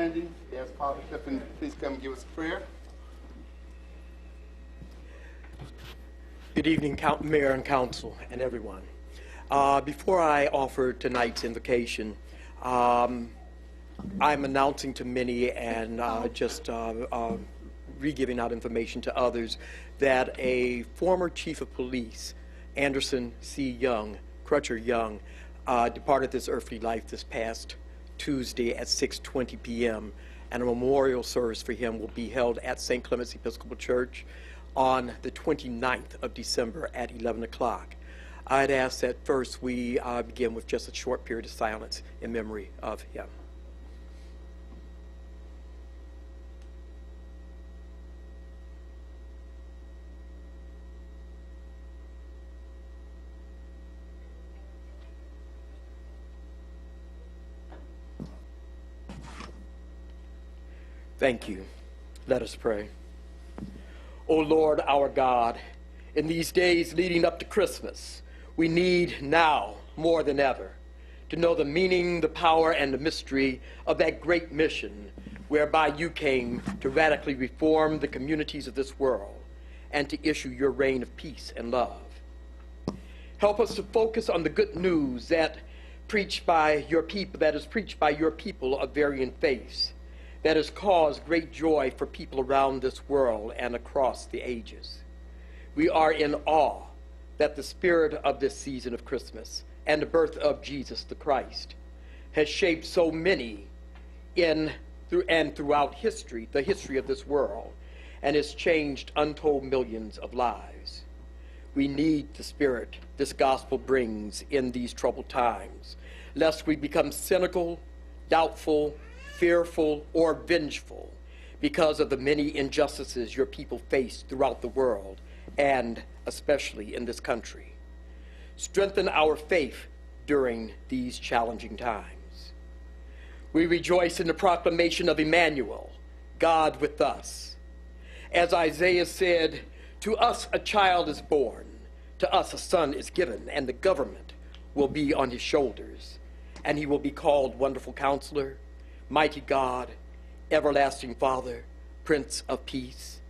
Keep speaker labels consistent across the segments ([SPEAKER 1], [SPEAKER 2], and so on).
[SPEAKER 1] standing. As Father Clifton, please come and give us a prayer.
[SPEAKER 2] Good evening, Mayor and Council and everyone. Before I offer tonight's invocation, I'm announcing to many and re-giving out information to others that a former chief of police, Anderson C. Crutcher Young, departed this earthly life this past Tuesday at 6:20 p.m. and a memorial service for him will be held at St. Clement's Episcopal Church on the 29th of December at 11 o'clock. I'd ask that first we begin with just a short period of silence in memory of him. Thank you. Let us pray. O Lord, our God, in these days leading up to Christmas, we need now more than ever to know the meaning, the power, and the mystery of that great mission whereby you came to radically reform the communities of this world and to issue your reign of peace and love. Help us to focus on the good news that is preached by your people of varying faiths, that has caused great joy for people around this world and across the ages. We are in awe that the spirit of this season of Christmas and the birth of Jesus the Christ has shaped so many throughout history, the history of this world, and has changed untold millions of lives. We need the spirit this gospel brings in these troubled times, lest we become cynical, doubtful, fearful, or vengeful because of the many injustices your people face throughout the world and especially in this country. Strengthen our faith during these challenging times. We rejoice in the proclamation of Emmanuel, God with us. As Isaiah said, to us a child is born, to us a son is given, and the government will be on his shoulders, and he will be called Wonderful Counselor, Mighty God, Everlasting Father, Prince of Peace.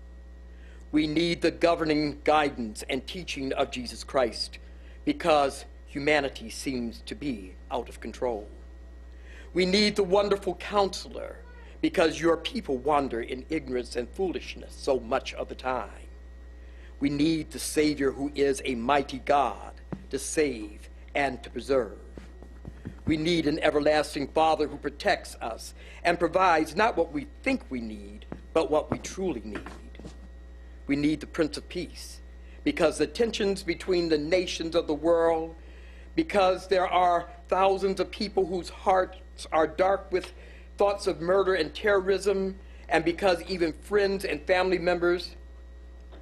[SPEAKER 2] We need the governing guidance and teaching of Jesus Christ because humanity seems to be out of control. We need the Wonderful Counselor because your people wander in ignorance and foolishness so much of the time. We need the Savior who is a mighty God to save and to preserve. We need an everlasting Father who protects us and provides not what we think we need, but what we truly need. We need the Prince of Peace because the tensions between the nations of the world, because there are thousands of people whose hearts are dark with thoughts of murder and terrorism, and because even friends and family members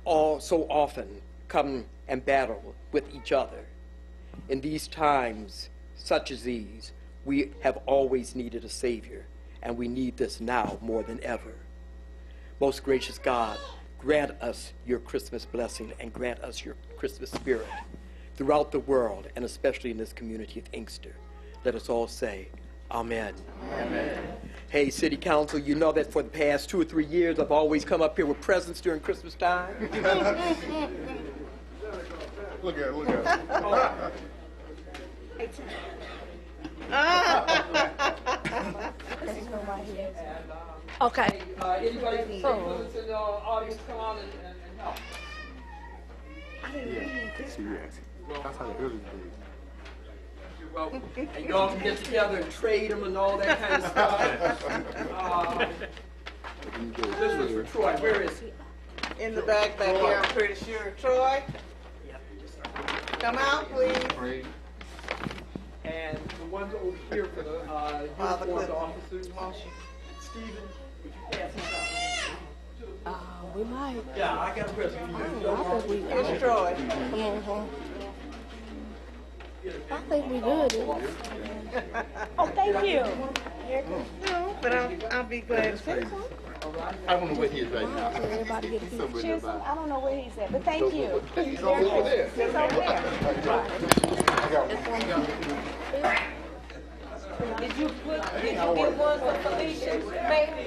[SPEAKER 2] all so often come and battle with each other. In these times, such as these, we have always needed a Savior, and we need this now more than ever. Most gracious God, grant us your Christmas blessing and grant us your Christmas spirit throughout the world, and especially in this community of Inkster. Let us all say, Amen. Amen. Hey, City Council, you know that for the past 2 or 3 years, I've always come up here with presents during Christmas time.
[SPEAKER 1] Look at it.
[SPEAKER 3] Okay.
[SPEAKER 2] Anybody from St. Louis in the audience, come on and help.
[SPEAKER 1] Yes. That's how the early days.
[SPEAKER 2] You're welcome. And y'all can get together and trade them and all that kind of stuff. This was for Troy. Where is he?
[SPEAKER 4] In the back here, I'm pretty sure. Troy, come out, please.
[SPEAKER 2] And the ones over here for the uniformed officers. Stephen, would you pass this out?
[SPEAKER 3] We might.
[SPEAKER 2] Yeah, I got a present for you.
[SPEAKER 3] I think we
[SPEAKER 4] Here's Troy.
[SPEAKER 3] I think we good. Oh, thank you.
[SPEAKER 4] No, but I'll be glad to.
[SPEAKER 1] I don't know where he is right now.
[SPEAKER 3] Everybody get a piece of
[SPEAKER 1] Somewhere
[SPEAKER 3] chips.
[SPEAKER 1] nearby.
[SPEAKER 3] I don't know where he's at, but thank you.
[SPEAKER 1] He's over there.
[SPEAKER 3] It's over there.
[SPEAKER 1] I got one.
[SPEAKER 4] Did you get one for Felicia? Maybe?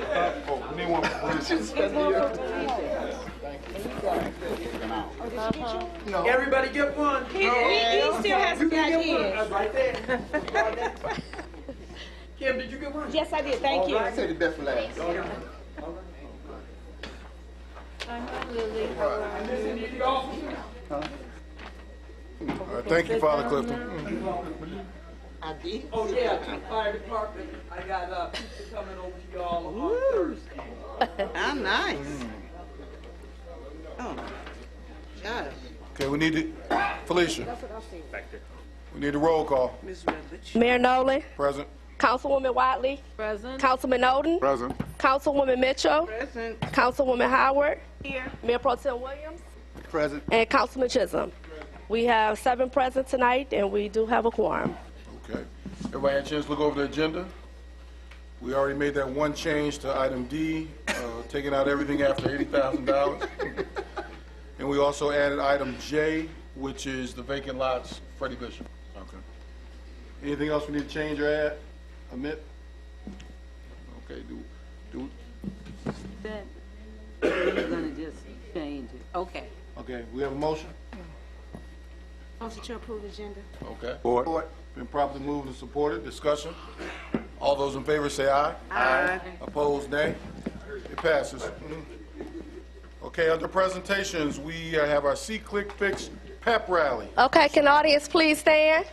[SPEAKER 1] Oh, we need one for Felicia.
[SPEAKER 4] Get one for Felicia.
[SPEAKER 2] Everybody get one.
[SPEAKER 4] He still hasn't got his.
[SPEAKER 2] Right there. Kim, did you get one?
[SPEAKER 3] Yes, I did. Thank you.
[SPEAKER 1] I say the best for last. Thank you, Father Clifton.
[SPEAKER 4] I did.
[SPEAKER 2] Oh yeah, to the fire department. I got pizza coming over to y'all on Thursday.
[SPEAKER 4] How nice. Oh, gosh.
[SPEAKER 1] Okay, we need to, Felicia. We need a roll call.
[SPEAKER 4] Ms. Rutledge.
[SPEAKER 3] Mayor Nolan,
[SPEAKER 1] Present.
[SPEAKER 3] Councilwoman Wiley,
[SPEAKER 4] Present.
[SPEAKER 3] Councilman Oden,
[SPEAKER 1] Present.
[SPEAKER 3] Councilwoman Mitchell,
[SPEAKER 4] Present.
[SPEAKER 3] Councilwoman Howard,
[SPEAKER 4] Here.
[SPEAKER 3] Mayor Pro Tem Williams,
[SPEAKER 1] Present.
[SPEAKER 3] and Councilman Chisholm. We have 7 present tonight, and we do have a quorum.
[SPEAKER 1] Okay. Everybody had a chance to look over the agenda? We already made that one change to item D, taking out everything after $80,000. And we also added item J, which is the vacant lots, Freddie Bishop. Okay. Anything else we need to change or add? Omit? Okay, do,
[SPEAKER 5] That, we're gonna just change it. Okay.
[SPEAKER 1] okay, we have a motion?
[SPEAKER 3] Motion to approve the agenda.
[SPEAKER 1] Okay. Board. Been properly moved and supported. Discussion. All those in favor say aye.
[SPEAKER 4] Aye.
[SPEAKER 1] Opposed, nay. It passes. Okay, under presentations, we have our SeeClickFix pep rally.
[SPEAKER 3] Okay, can the audience please stand?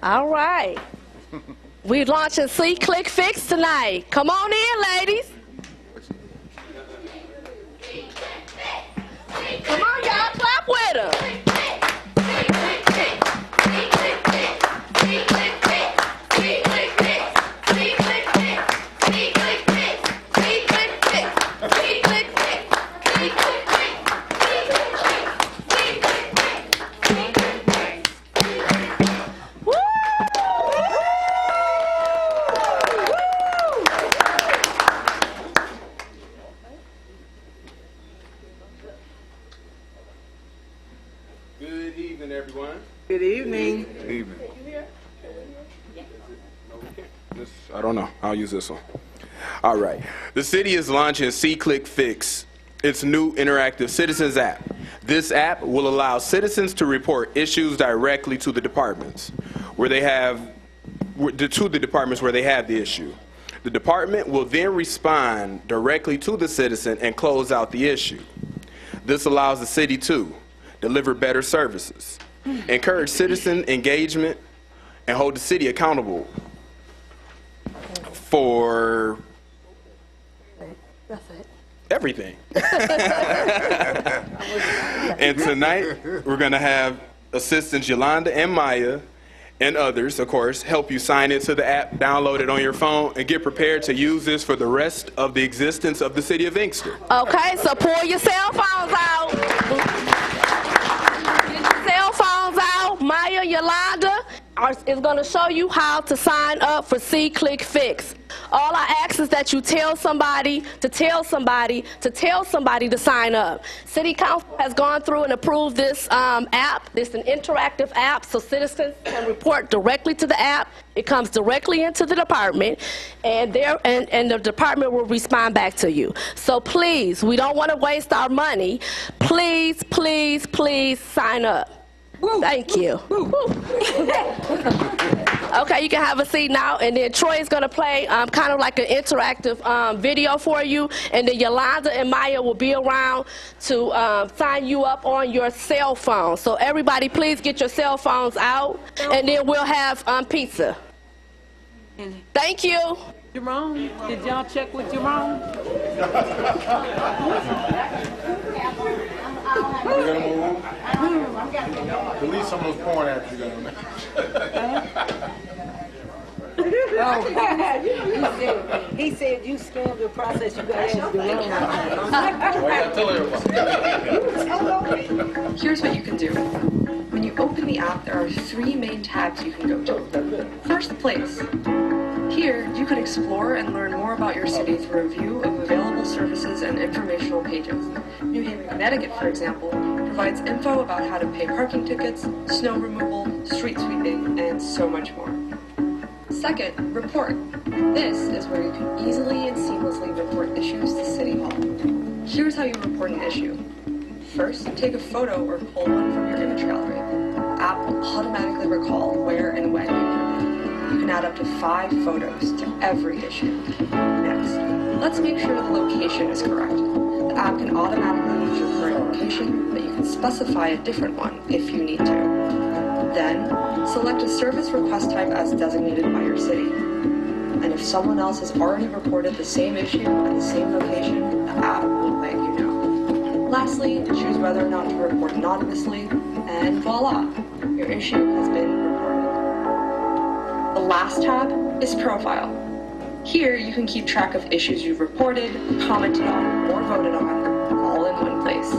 [SPEAKER 3] All right. We're launching SeeClickFix tonight. Come on in, ladies. Come on, y'all, clap with them.
[SPEAKER 6] Good evening, everyone.
[SPEAKER 4] Good evening.
[SPEAKER 6] Evening. I don't know. I'll use this one. All right. The city is launching SeeClickFix, its new interactive citizens app. This app will allow citizens to report issues directly to the departments where they have the issue. The department will then respond directly to the citizen and close out the issue. This allows the city to deliver better services, encourage citizen engagement, and hold the city accountable for everything. And tonight, we're going to have assistants Yolanda and Maya and others, of course, help you sign into the app, download it on your phone, and get prepared to use this for the rest of the existence of the City of Inkster.
[SPEAKER 3] Okay, so pull your cell phones out. Get your cell phones out. Maya, Yolanda is going to show you how to sign up for SeeClickFix. All I ask is that you tell somebody to tell somebody to tell somebody to sign up. City Council has gone through and approved this app. It's an interactive app, so citizens can report directly to the app. It comes directly into the department, and the department will respond back to you. So please, we don't want to waste our money. Please, please, please sign up. Woo. Thank you. Woo. Okay, you can have a seat now, and then Troy is going to play kind of like an interactive video for you, and then Yolanda and Maya will be around to sign you up on your cell phone. So everybody, please get your cell phones out, and then we'll have pizza. Thank you.
[SPEAKER 5] Jerome, did y'all check with Jerome?
[SPEAKER 1] Delete some of those porn apps you got on there.
[SPEAKER 5] He said you scanned the process. You got to ask Jerome.
[SPEAKER 1] Tell everybody.
[SPEAKER 7] Here's what you can do. When you open the app, there are 3 main tabs you can go to. First place. Here, you can explore and learn more about your city through a view of available services and informational pages. New Haven, Connecticut, for example, provides info about how to pay parking tickets, snow removal, street sweeping, and so much more. Second, report. This is where you can easily and seamlessly report issues to City Hall. Here's how you report an issue. First, take a photo or pull one from your image gallery. The app will automatically recall where and when you took it. You can add up to 5 photos to every issue. Next, let's make sure the location is correct. The app can automatically use your current location, but you can specify a different one if you need to. Then, select a service request type as designated by your city. And if someone else has already reported the same issue at the same location, the app will let you know. Lastly, choose whether or not to report anonymously, and voila, your issue has been reported. The last tab is Profile. Here, you can keep track of issues you've reported, commented on, or voted on, all in one place.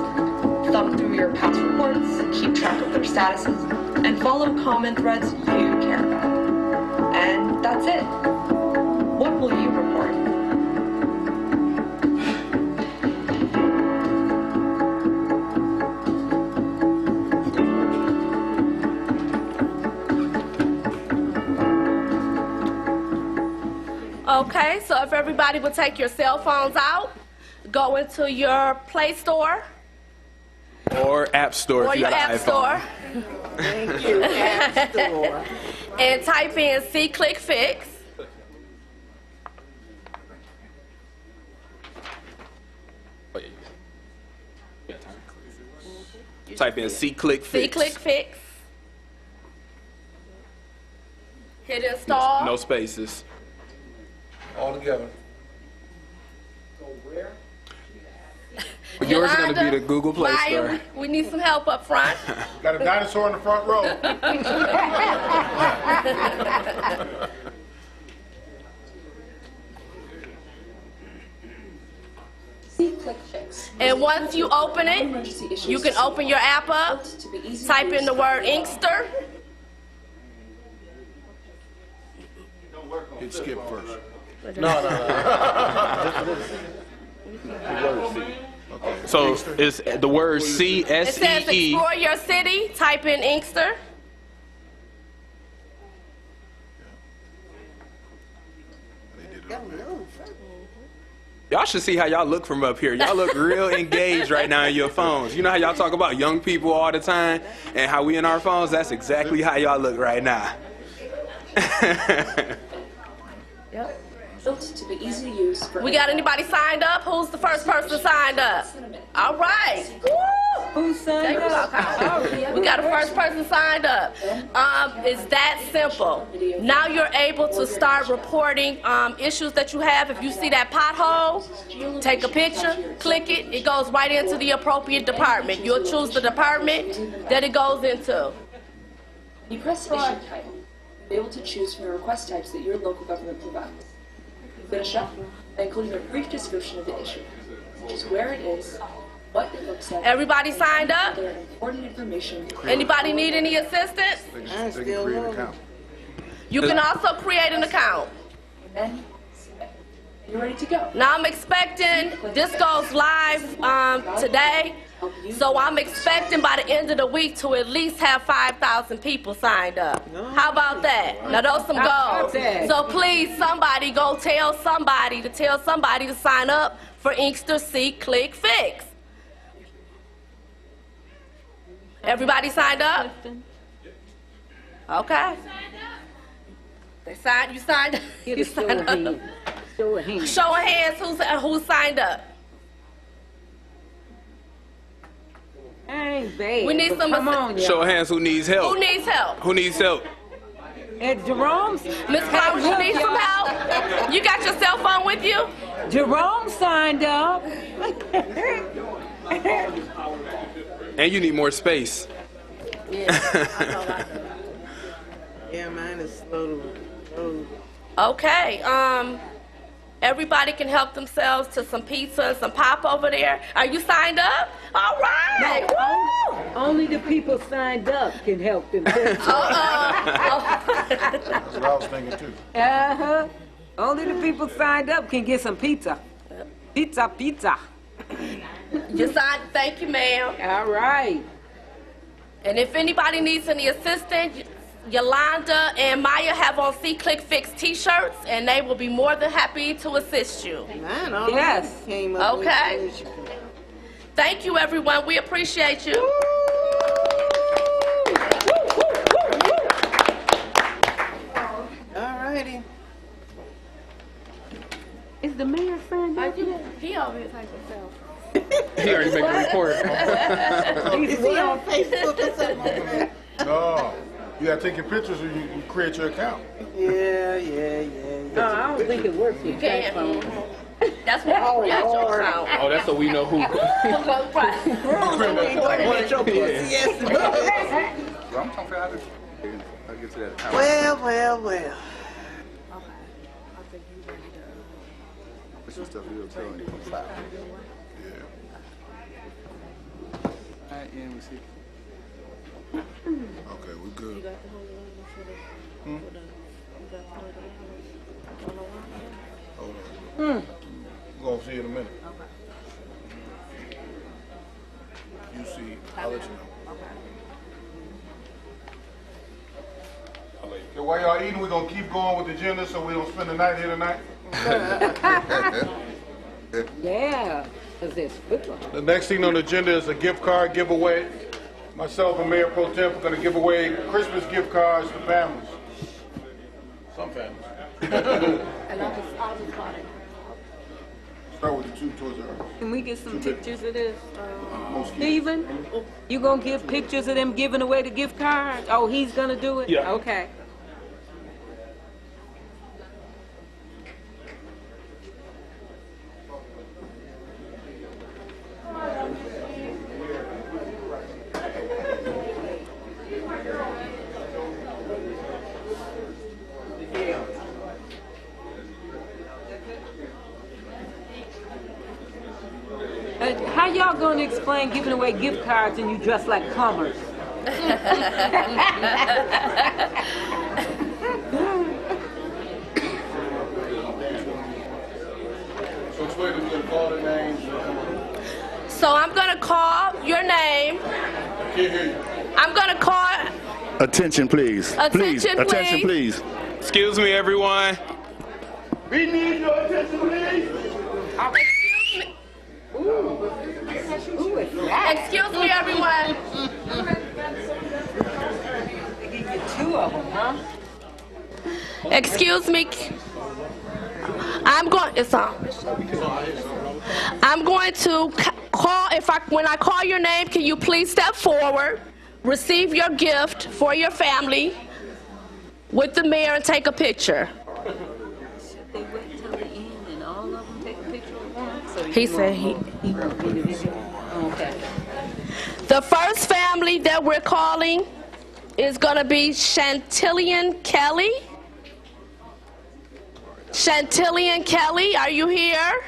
[SPEAKER 7] Thumb through your past reports, keep track of their statuses, and follow comment threads you care about. And that's it. What will you report?
[SPEAKER 3] Okay, so if everybody would take your cell phones out, go into your Play Store
[SPEAKER 6] Or App Store
[SPEAKER 3] or
[SPEAKER 6] if you
[SPEAKER 3] your
[SPEAKER 6] got an
[SPEAKER 3] App
[SPEAKER 6] iPhone.
[SPEAKER 3] Store
[SPEAKER 4] Thank you, App Store.
[SPEAKER 3] and type in SeeClickFix.
[SPEAKER 6] Type in SeeClickFix.
[SPEAKER 3] SeeClickFix. Hit install.
[SPEAKER 6] No spaces.
[SPEAKER 1] All together.
[SPEAKER 6] Yours is going to be
[SPEAKER 3] Yolanda,
[SPEAKER 6] the Google Play
[SPEAKER 3] Maya,
[SPEAKER 6] Store.
[SPEAKER 3] we need some help up front.
[SPEAKER 1] Got a dinosaur in the front row.
[SPEAKER 8] SeeClickFix.
[SPEAKER 3] And once you open it, you can open your app up, type in the word Inkster,
[SPEAKER 1] Hit skip first.
[SPEAKER 6] So it's the word
[SPEAKER 3] it says
[SPEAKER 6] C-S-E-E.
[SPEAKER 3] explore your city, type in Inkster.
[SPEAKER 6] Y'all should see how y'all look from up here. Y'all look real engaged right now in your phones. You know how y'all talk about young people all the time and how we in our phones? That's exactly how y'all look right now.
[SPEAKER 8] Built to be easy to use for
[SPEAKER 3] We got anybody signed up? Who's the first person signed up? All right. Woo!
[SPEAKER 5] Who signed up?
[SPEAKER 3] We got a first person signed up. It's that simple. Now you're able to start reporting issues that you have. If you see that pothole, take a picture, click it. It goes right into the appropriate department. You'll choose the department that it goes into.
[SPEAKER 8] You press issue type, you'll be able to choose from the request types that your local government provides. You finish up by including a brief description of the issue, which is where it is, what it looks like,
[SPEAKER 3] Everybody signed up?
[SPEAKER 8] other important information.
[SPEAKER 3] Anybody need any assistance?
[SPEAKER 1] They can create an account.
[SPEAKER 3] You can also create an account.
[SPEAKER 8] And then submit. You're ready to go.
[SPEAKER 3] Now I'm expecting, this goes live today, so I'm expecting by the end of the week to at least have 5,000 people signed up. How about that? Now those some goals. So please, somebody go tell somebody to sign up for Inkster SeeClickFix. Everybody signed up? Okay. They signed, you signed up?
[SPEAKER 5] Get
[SPEAKER 3] You
[SPEAKER 5] a show
[SPEAKER 3] signed
[SPEAKER 5] of
[SPEAKER 3] up?
[SPEAKER 5] hands. Show of hands.
[SPEAKER 3] Show of hands, who signed up?
[SPEAKER 5] Ain't bad.
[SPEAKER 3] We need
[SPEAKER 5] but
[SPEAKER 3] some
[SPEAKER 5] Come
[SPEAKER 3] assi-
[SPEAKER 5] on, y'all.
[SPEAKER 6] Show of hands who needs help.
[SPEAKER 3] Who needs help?
[SPEAKER 6] Who needs help?
[SPEAKER 5] At Jerome's.
[SPEAKER 3] Miss Flowers, you need some help? You got your cell phone with you?
[SPEAKER 5] Jerome signed up.
[SPEAKER 6] And you need more space.
[SPEAKER 4] Yeah, mine is slow.
[SPEAKER 3] Okay, everybody can help themselves to some pizza and some pop over there. Are you signed up? All right. Woo!
[SPEAKER 5] Only the people signed up can help them.
[SPEAKER 1] That's what I was thinking too.
[SPEAKER 5] Uh-huh. Only the people signed up can get some pizza. Pizza.
[SPEAKER 3] You signed, thank you, ma'am.
[SPEAKER 5] All right.
[SPEAKER 3] And if anybody needs any assistance, Yolanda and Maya have on SeeClickFix t-shirts, and they will be more than happy to assist you.
[SPEAKER 4] Man, all
[SPEAKER 5] Yes.
[SPEAKER 4] came up with
[SPEAKER 3] Okay.
[SPEAKER 4] this.
[SPEAKER 3] Thank you, everyone. We appreciate you.
[SPEAKER 4] All righty.
[SPEAKER 5] Is the mayor signed up yet?
[SPEAKER 3] He over here typing himself.
[SPEAKER 6] He already made a report.
[SPEAKER 4] Is he on Facebook or something over there?
[SPEAKER 1] No, you gotta take your pictures or you create your account.
[SPEAKER 4] Yeah.
[SPEAKER 5] No, I don't think it works.
[SPEAKER 3] You can. That's what you create your account.
[SPEAKER 6] Oh, that's so we know who.
[SPEAKER 3] Right.
[SPEAKER 4] Want your pussy, yes.
[SPEAKER 9] I'm trying to figure out how to get to that account.
[SPEAKER 4] Well.
[SPEAKER 9] What's your stuff you'll tell me from 5?
[SPEAKER 1] Yeah.
[SPEAKER 9] All right, yeah, we see.
[SPEAKER 1] Okay, we're good. Hold on. We're gonna see in a minute. You see, I'll let you know. Okay, while y'all eating, we're gonna keep going with the agenda so we don't spend the night here tonight.
[SPEAKER 5] Yeah, because there's football.
[SPEAKER 1] The next thing on the agenda is a gift card giveaway. Myself and Mayor Pro Temp are going to give away Christmas gift cards to families. Some families.
[SPEAKER 3] And I'll just
[SPEAKER 1] Start with the two towards her.
[SPEAKER 5] Can we get some pictures of this?
[SPEAKER 1] Most kids.
[SPEAKER 5] Stephen, you gonna give pictures of them giving away the gift cards? Oh, he's gonna do it?
[SPEAKER 6] Yeah.
[SPEAKER 5] Okay. How y'all gonna explain giving away gift cards and you dress like commerce?
[SPEAKER 1] So it's where we're going to call the names.
[SPEAKER 3] So I'm going to call your name.
[SPEAKER 1] Can't hear you.
[SPEAKER 3] I'm going to call.
[SPEAKER 9] Attention, please.
[SPEAKER 3] Attention,
[SPEAKER 9] Attention, please.
[SPEAKER 6] Excuse me, everyone.
[SPEAKER 1] We need your attention, please.
[SPEAKER 3] Excuse me. Excuse me, everyone.
[SPEAKER 5] They give you 2 of them, huh?
[SPEAKER 3] Excuse me. It's on. I'm going to call, when I call your name, can you please step forward, receive your gift for your family with the mayor and take a picture.
[SPEAKER 5] Should they wait till the end and all of them take a picture at once? So
[SPEAKER 3] He said he.
[SPEAKER 5] won't individual? Okay.
[SPEAKER 3] The first family that we're calling is going to be Chantillian Kelly. Chantillian Kelly, are you here?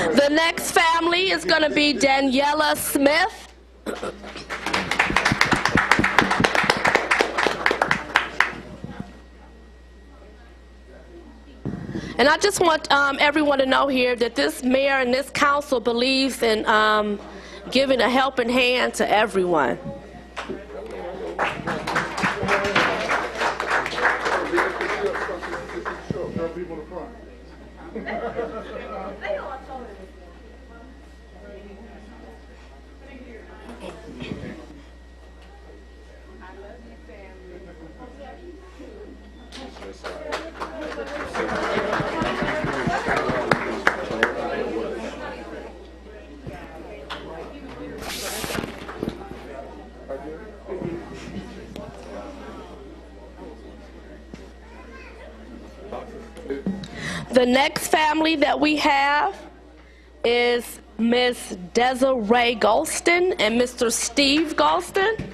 [SPEAKER 3] The next family is going to be Daniela Smith. And I just want everyone to know here that this mayor and this council believes in giving a helping hand to everyone. The next family that we have is Miss Desiree Golston and Mr. Steve Golston.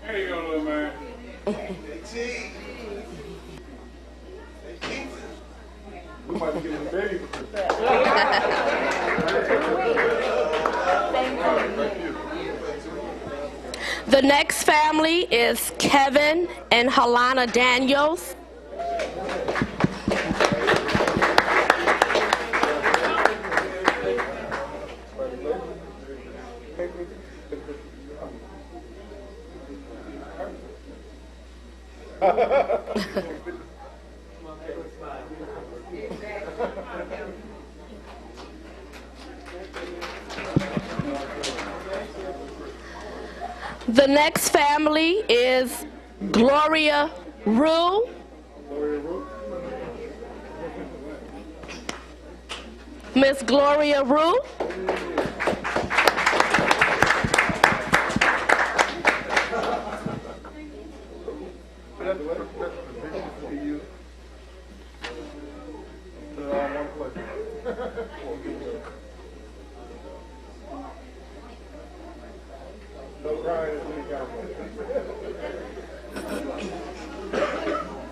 [SPEAKER 1] There you go, little man. We might be getting a baby for Christmas.
[SPEAKER 3] The next family is Kevin and Halana Daniels. The next family is Gloria Rue. Miss Gloria Rue.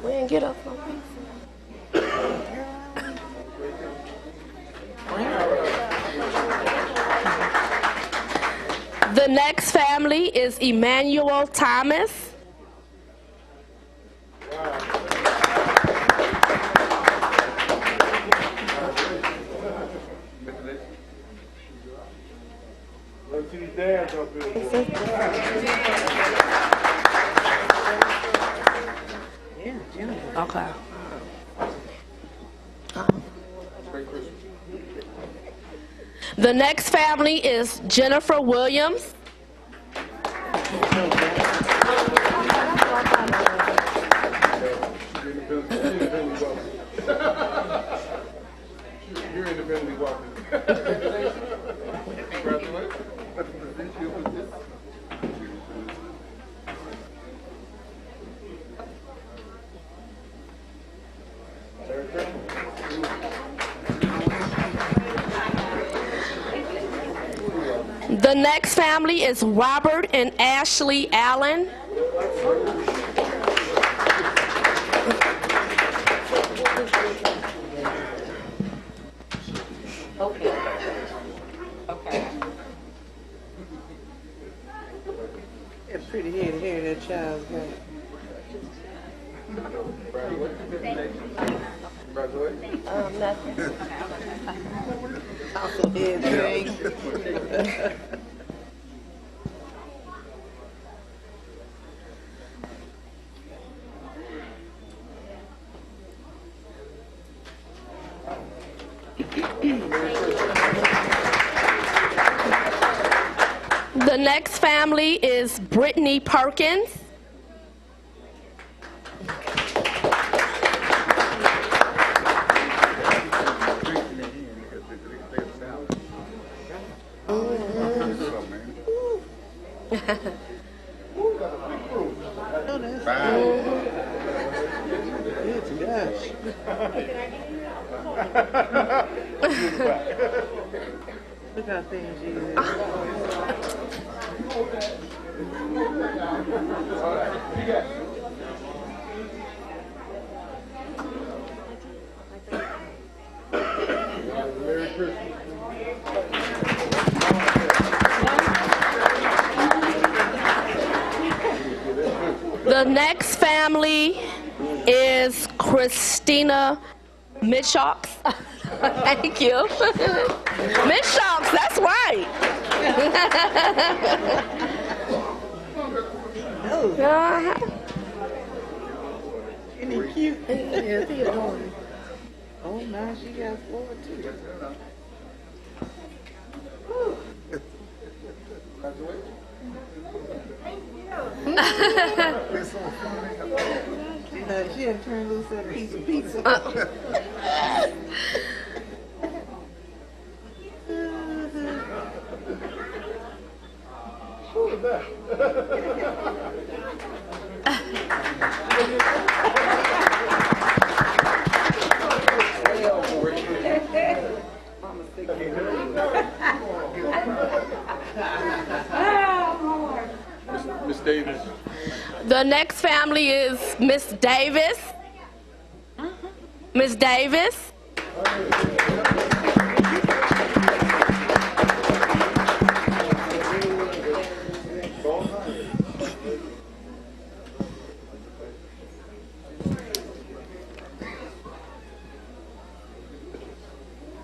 [SPEAKER 3] We didn't get up no pizza. The next family is Emmanuel Thomas. Okay. The next family is Jennifer Williams.
[SPEAKER 1] You're independently welcome. Congratulations.
[SPEAKER 3] The next family is Robert and Ashley Allen.
[SPEAKER 5] Okay. Okay.
[SPEAKER 4] It's pretty hair to hair that child's got.
[SPEAKER 3] Nothing.
[SPEAKER 4] Also head thing.
[SPEAKER 3] The next family is Brittany Perkins.
[SPEAKER 4] Look how things you
[SPEAKER 1] Merry Christmas.
[SPEAKER 3] The next family is Christina Mitchocks. Thank you. Mitchocks, that's right.
[SPEAKER 4] Isn't he cute? Yeah, he adorable. Oh, now she got 4 too. She had turned loose at a piece of pizza.
[SPEAKER 1] Miss Davis.
[SPEAKER 3] The next family is Miss Davis. Miss Davis.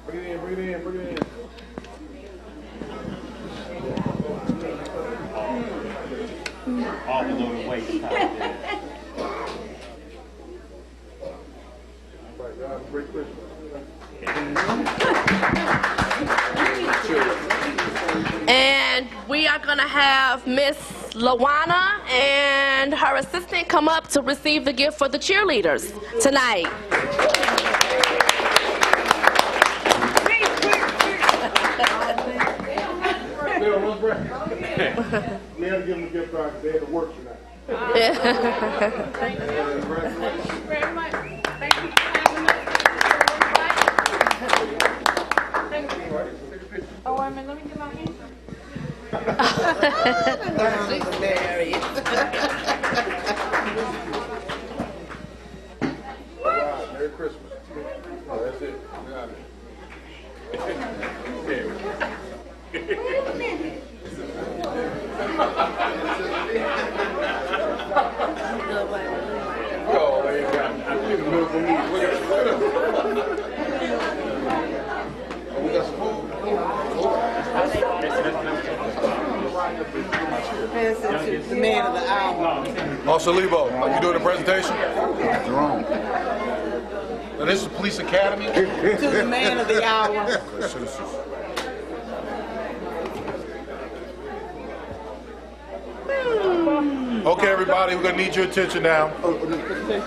[SPEAKER 1] Bring it in, bring it in, bring it in.
[SPEAKER 10] All the load of waste out there.
[SPEAKER 1] Great Christmas.
[SPEAKER 3] And we are going to have Miss Lawana and her assistant come up to receive the gift for the cheerleaders tonight.
[SPEAKER 1] We had to give them a gift card because they had to work tonight.
[SPEAKER 3] Thank you very much. Thank you for having us. Thank you. Oh, wait a minute, let me get my hand.
[SPEAKER 4] She's married.
[SPEAKER 1] All right, Merry Christmas. Oh, that's it. We got it.
[SPEAKER 4] The man of the hour.
[SPEAKER 1] Officer Lebo, are you doing the presentation?
[SPEAKER 9] Wrong.
[SPEAKER 1] Now, this is the Police Academy.
[SPEAKER 4] To the man of the hour.
[SPEAKER 1] Okay, everybody, we're going to need your attention now.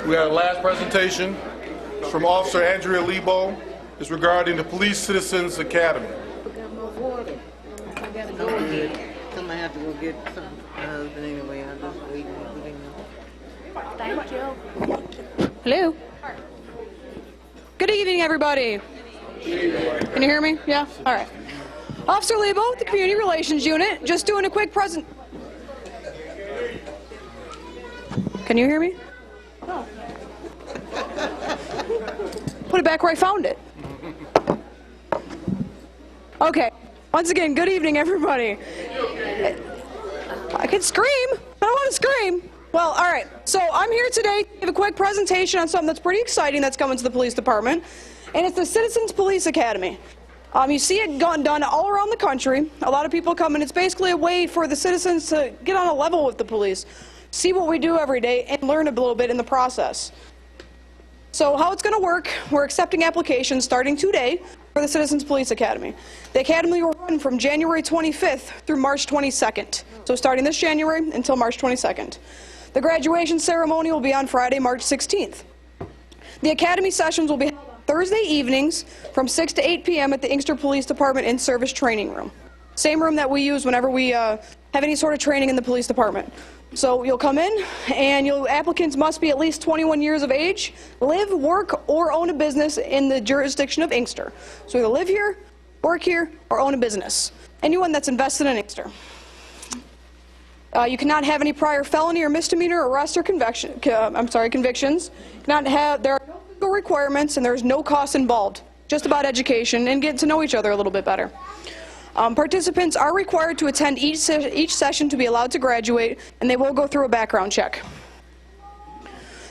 [SPEAKER 1] We got a last presentation. It's from Officer Andrea Lebo. It's regarding the Police Citizens Academy.
[SPEAKER 4] Somebody have to go get some. But anyway, I'm just waiting.
[SPEAKER 3] Thank you.
[SPEAKER 11] Hello. Good evening, everybody. Can you hear me? Yeah? All right. Officer Lebo, the Community Relations Unit, just doing a quick present. Can you hear me? Oh. Put it back where I found it. Okay. Once again, good evening, everybody. I can scream. I don't want to scream. Well, all right. So I'm here today to give a quick presentation on something that's pretty exciting that's coming to the police department, and it's the Citizens Police Academy. You see it done all around the country. A lot of people come, and it's basically a way for the citizens to get on a level with the police, see what we do every day, and learn a little bit in the process. So how it's going to work, we're accepting applications starting today for the Citizens Police Academy. The academy will run from January 25th through March 22nd. So starting this January until March 22nd. The graduation ceremony will be on Friday, March 16th. The academy sessions will be held on Thursday evenings from 6 to 8 p.m. at the Inkster Police Department in-service training room. Same room that we use whenever we have any sort of training in the police department. So you'll come in, and applicants must be at least 21 years of age, live, work, or own a business in the jurisdiction of Inkster. So either live here, work here, or own a business. Anyone that's invested in Inkster. You cannot have any prior felony or misdemeanor arrest or convictions. There are no legal requirements, and there's no cost involved. Just about education and getting to know each other a little bit better. Participants are required to attend each session to be allowed to graduate, and they will go through a background check.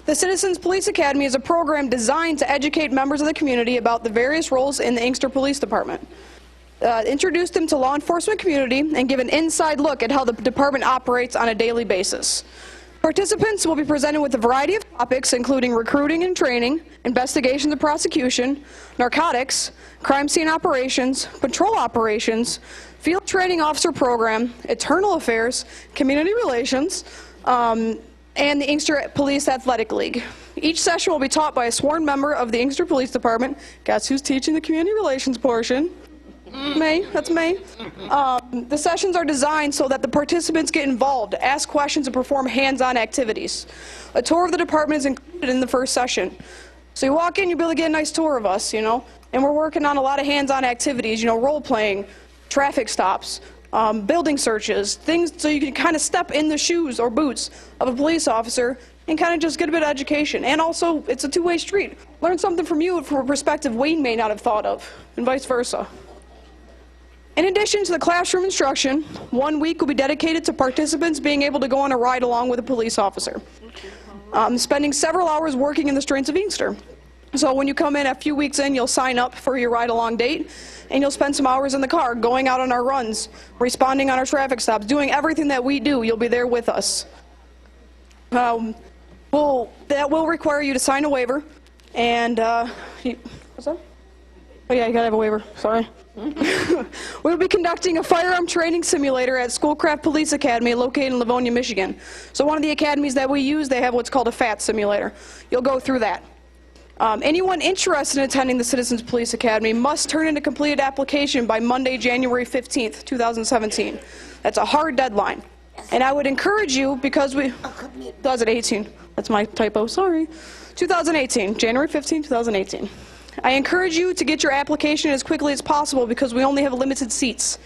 [SPEAKER 11] The Citizens Police Academy is a program designed to educate members of the community about the various roles in the Inkster Police Department. Introduce them to law enforcement community and give an inside look at how the department operates on a daily basis. Participants will be presented with a variety of topics, including recruiting and training, investigations and prosecution, narcotics, crime scene operations, patrol operations, field training officer program, internal affairs, community relations, and the Inkster Police Athletic League. Each session will be taught by a sworn member of the Inkster Police Department. Guess who's teaching the community relations portion? Me, that's me. The sessions are designed so that the participants get involved, ask questions, and perform hands-on activities. A tour of the department is included in the first session. So you walk in, you'll be able to get a nice tour of us, and we're working on a lot of hands-on activities, role-playing, traffic stops, building searches, things so you can kind of step in the shoes or boots of a police officer and kind of just get a bit of education. And also, it's a two-way street. Learn something from you from a perspective Wayne may not have thought of, and vice versa. In addition to the classroom instruction, 1 week will be dedicated to participants being able to go on a ride along with a police officer, spending several hours working in the streets of Inkster. So when you come in a few weeks in, you'll sign up for your ride-along date, and you'll spend some hours in the car, going out on our runs, responding on our traffic stops, doing everything that we do. You'll be there with us. That will require you to sign a waiver, and what's that? Oh yeah, you gotta have a waiver, sorry. We'll be conducting a firearm training simulator at Schoolcraft Police Academy located in Livonia, Michigan. So one of the academies that we use, they have what's called a FAT simulator. You'll go through that. Anyone interested in attending the Citizens Police Academy must turn in a completed application by Monday, January 15th, 2017. That's a hard deadline. And I would encourage you, because 2018, that's my typo, sorry. 2018, January 15th, 2018. I encourage you to get your application as quickly as possible because we only have limited seats.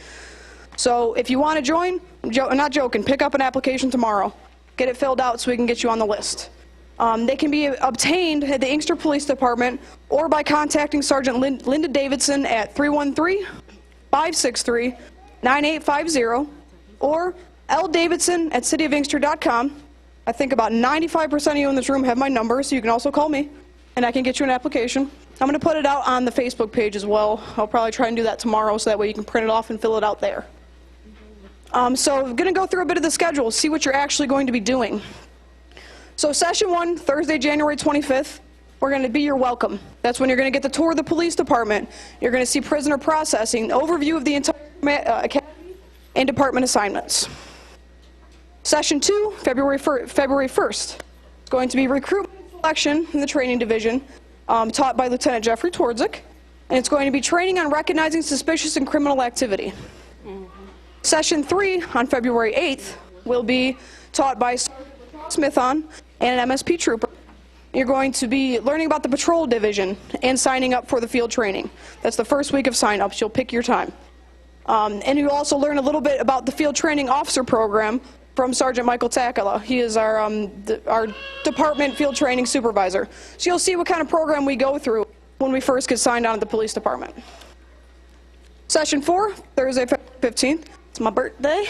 [SPEAKER 11] So if you want to join, I'm not joking, pick up an application tomorrow. Get it filled out so we can get you on the list. They can be obtained at the Inkster Police Department or by contacting Sergeant Linda Davidson at 313-563-9850 or ldavidson@cityofinkster.com. I think about 95% of you in this room have my number, so you can also call me, and I can get you an application. I'm going to put it out on the Facebook page as well. I'll probably try and do that tomorrow so that way you can print it off and fill it out there. So I'm going to go through a bit of the schedule, see what you're actually going to be doing. So session 1, Thursday, January 25th, we're going to be your welcome. That's when you're going to get the tour of the police department. You're going to see prisoner processing, overview of the entire academy, and department assignments. Session 2, February 1st. It's going to be recruitment selection in the training division, taught by Lieutenant Jeffrey Twardzik, and it's going to be training on recognizing suspicious and criminal activity. Session 3 on February 8th will be taught by Smithon and an MSP trooper. You're going to be learning about the patrol division and signing up for the field training. That's the first week of sign-ups. You'll pick your time. And you'll also learn a little bit about the field training officer program from Sergeant Michael Takala. He is our department field training supervisor. So you'll see what kind of program we go through when we first get signed on at the police department. Session 4, Thursday, February 15th. It's my birthday.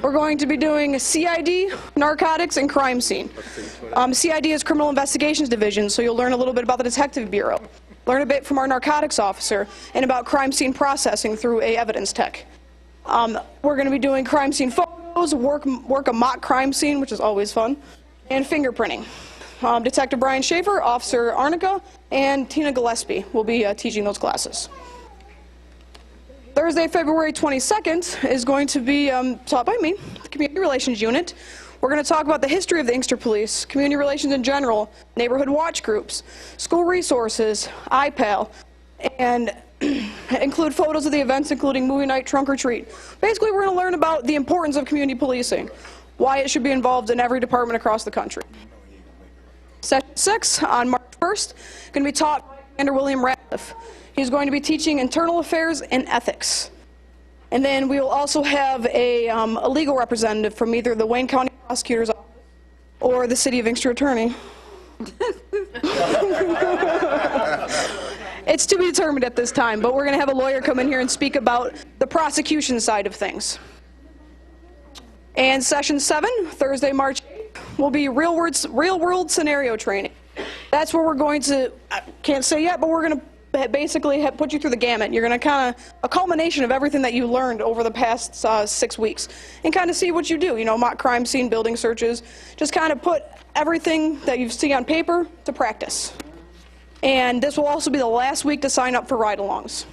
[SPEAKER 11] We're going to be doing a CID, narcotics, and crime scene. CID is Criminal Investigations Division, so you'll learn a little bit about the Detective Bureau. Learn a bit from our narcotics officer, and about crime scene processing through a evidence tech. We're going to be doing crime scene photos, work a mock crime scene, which is always fun, and fingerprinting. Detective Brian Schaefer, Officer Arnica, and Tina Gillespie will be teaching those classes. Thursday, February 22nd is going to be taught by me, the Community Relations Unit. We're going to talk about the history of the Inkster Police, community relations in general, neighborhood watch groups, school resources, IPAL, and include photos of the events, including movie night, trunk or treat. Basically, we're going to learn about the importance of community policing, why it should be involved in every department across the country. Session 6 on March 1st, going to be taught by Commander William Ratliff. He's going to be teaching internal affairs and ethics. And then we will also have a legal representative from either the Wayne County Prosecutor's Office or the City of Inkster Attorney. It's to be determined at this time, but we're going to have a lawyer come in here and speak about the prosecution side of things. And session 7, Thursday, March 8th, will be real-world scenario training. That's where we're going to, I can't say yet, but we're going to basically put you through the gamut. You're going to kind of, a culmination of everything that you learned over the past 6 weeks, and kind of see what you do. You know, mock crime scene building searches, just kind of put everything that you see on paper to practice. And this will also be the last week to sign up for ride-alongs.